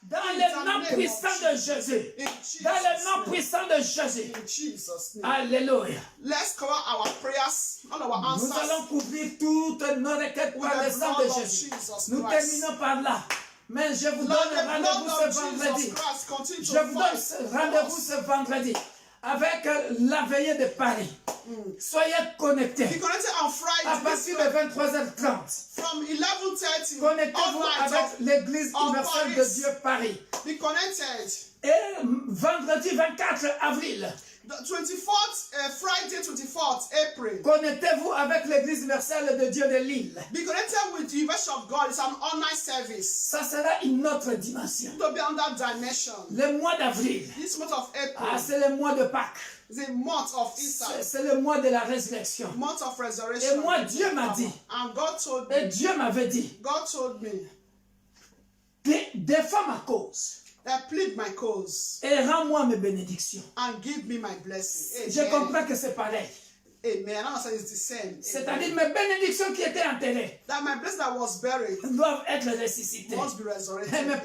dans le nom puissant de Jésus. Dans le nom puissant de Jésus. Alléluia. Nous allons couvrir toutes nos requêtes par le sang de Jésus. Nous terminons par là. Mais je vous donne rendez-vous ce vendredi. Je vous donne rendez-vous ce vendredi avec la veillée de Paris. Soyez connectés. À partir de 23h30. Connectez-vous avec l'église universelle de Dieu Paris. Et vendredi 24 avril. Friday 24th April. Connectez-vous avec l'église universelle de Dieu de Lille. Be connected with the University of God. It's an online service. Ça sera une autre dimension. To be on that dimension. Le mois d'avril. This month of April. Ah, c'est le mois de Pâques. The month of Easter. C'est le mois de la résurrection. Month of resurrection. Et moi, Dieu m'a dit. And God told me. Et Dieu m'avait dit. God told me. Défends ma cause. That plead my cause. Et rends-moi mes bénédictions. And give me my blessing. Je comprends que c'est pareil. Amen. I say it's the same. C'est-à-dire mes bénédictions qui étaient enterrées. That my blessing that was buried. Doivent être ressuscitées. Must be resurrected. Mais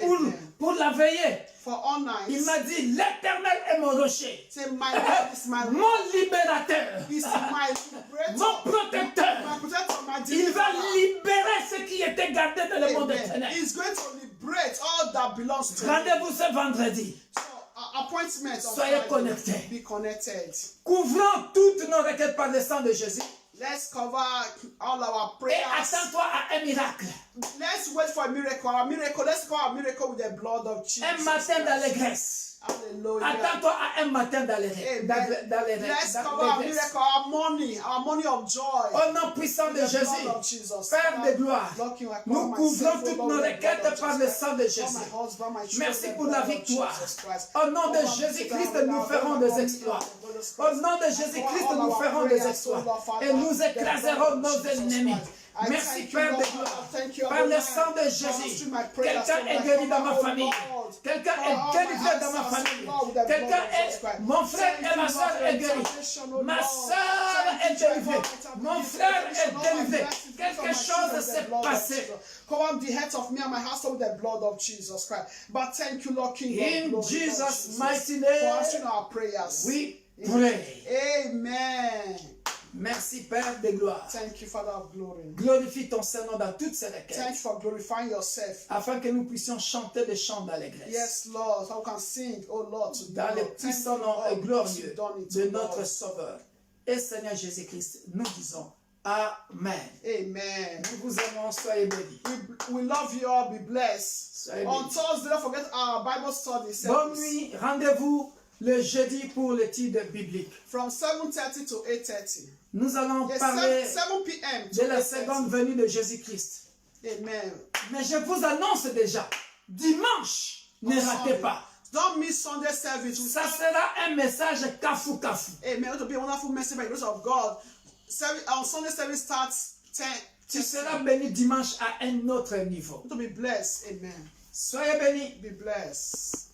pour la veillée. For all nights. Il m'a dit, l'Éternel est mon rocher. Say, my God is my mon libérateur. He's my liberator. Mon protecteur. My protector, my il va libérer ce qui était gardé dans le monde éternel. He's going to liberate all that belongs to Rendez-vous ce vendredi. So, appointment. Soyez connectés. Be connected. Couvrons toutes nos requêtes par le sang de Jésus. Let's cover all our prayers. Et attends-toi à un miracle. Let's wait for a miracle. Our miracle. Let's cover our miracle with the blood of Jesus. Un matin d'allégresse. Hallelujah. Attends-toi à un matin d'allégresse. Let's cover our miracle, our money of joy. Au nom puissant de Jésus, Père de gloire, nous couvrons toutes nos requêtes par le sang de Jésus. Merci pour la victoire. Au nom de Jésus-Christ, nous ferons des exploits. Au nom de Jésus-Christ, nous ferons des exploits. Et nous écraserons nos ennemis. Merci Père de gloire. Par le sang de Jésus, quelqu'un est guéri dans ma famille. Quelqu'un est délivré dans ma famille. Quelqu'un est... Mon frère et ma soeur est guéri. Ma soeur est délivrée. Mon frère est délivré. Quelque chose s'est passé. Cover the heads of me and my household with the blood of Jesus Christ. But thank you, Lord King of glory. In Jesus' mighty name, for answering our prayers. We pray. Amen. Merci Père de gloire. Thank you, Father of glory. Glorifie ton Seigneur dans toutes ces requêtes. Thank you for glorifying yourself. Afin que nous puissions chanter des chants d'allégresse. Yes, Lord. So we can sing, oh Lord, to dans le puissant nom et glorieux de notre Sauveur. Et Seigneur Jésus-Christ, nous disons Amen. Amen. Nous vous aimons, soyez bénis. We love you all, be blessed. Soyez On bénis. Thursday, don't forget our Bible study service. Bonne nuit, rendez-vous le jeudi pour l'étude biblique. from 7:30 to 8:30. Nous allons Yes, parler 7 p.m. de to la 8:30. seconde venue de Jésus-Christ. Amen. Mais je vous annonce déjà, dimanche, ne ratez pas. Don't miss Sunday service. Ça sera un message kafou kafou. Amen. It will be a wonderful message by the grace of God. Our Sunday service starts 10. Tu seras béni dimanche à un autre niveau. To be blessed. Amen. Soyez bénis. Be blessed.